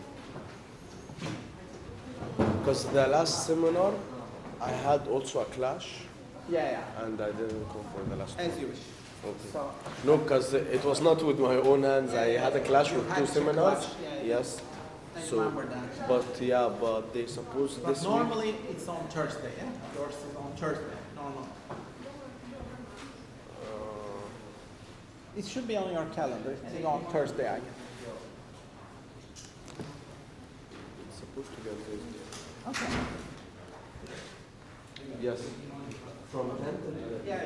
Because the last seminar, I had also a clash. Yeah. And I didn't come for the last one. As you wish. Okay. So, no, because it was not with my own hands. I had a clash with two seminars. Yes. I So, remember that. but they suppose But this normally it's on Thursday, yeah? Yours is on Thursday, normally. It should be on your calendar. It's on Thursday, I guess. It's supposed to be on Thursday. Okay. Yes. From 10 to 11. Yeah.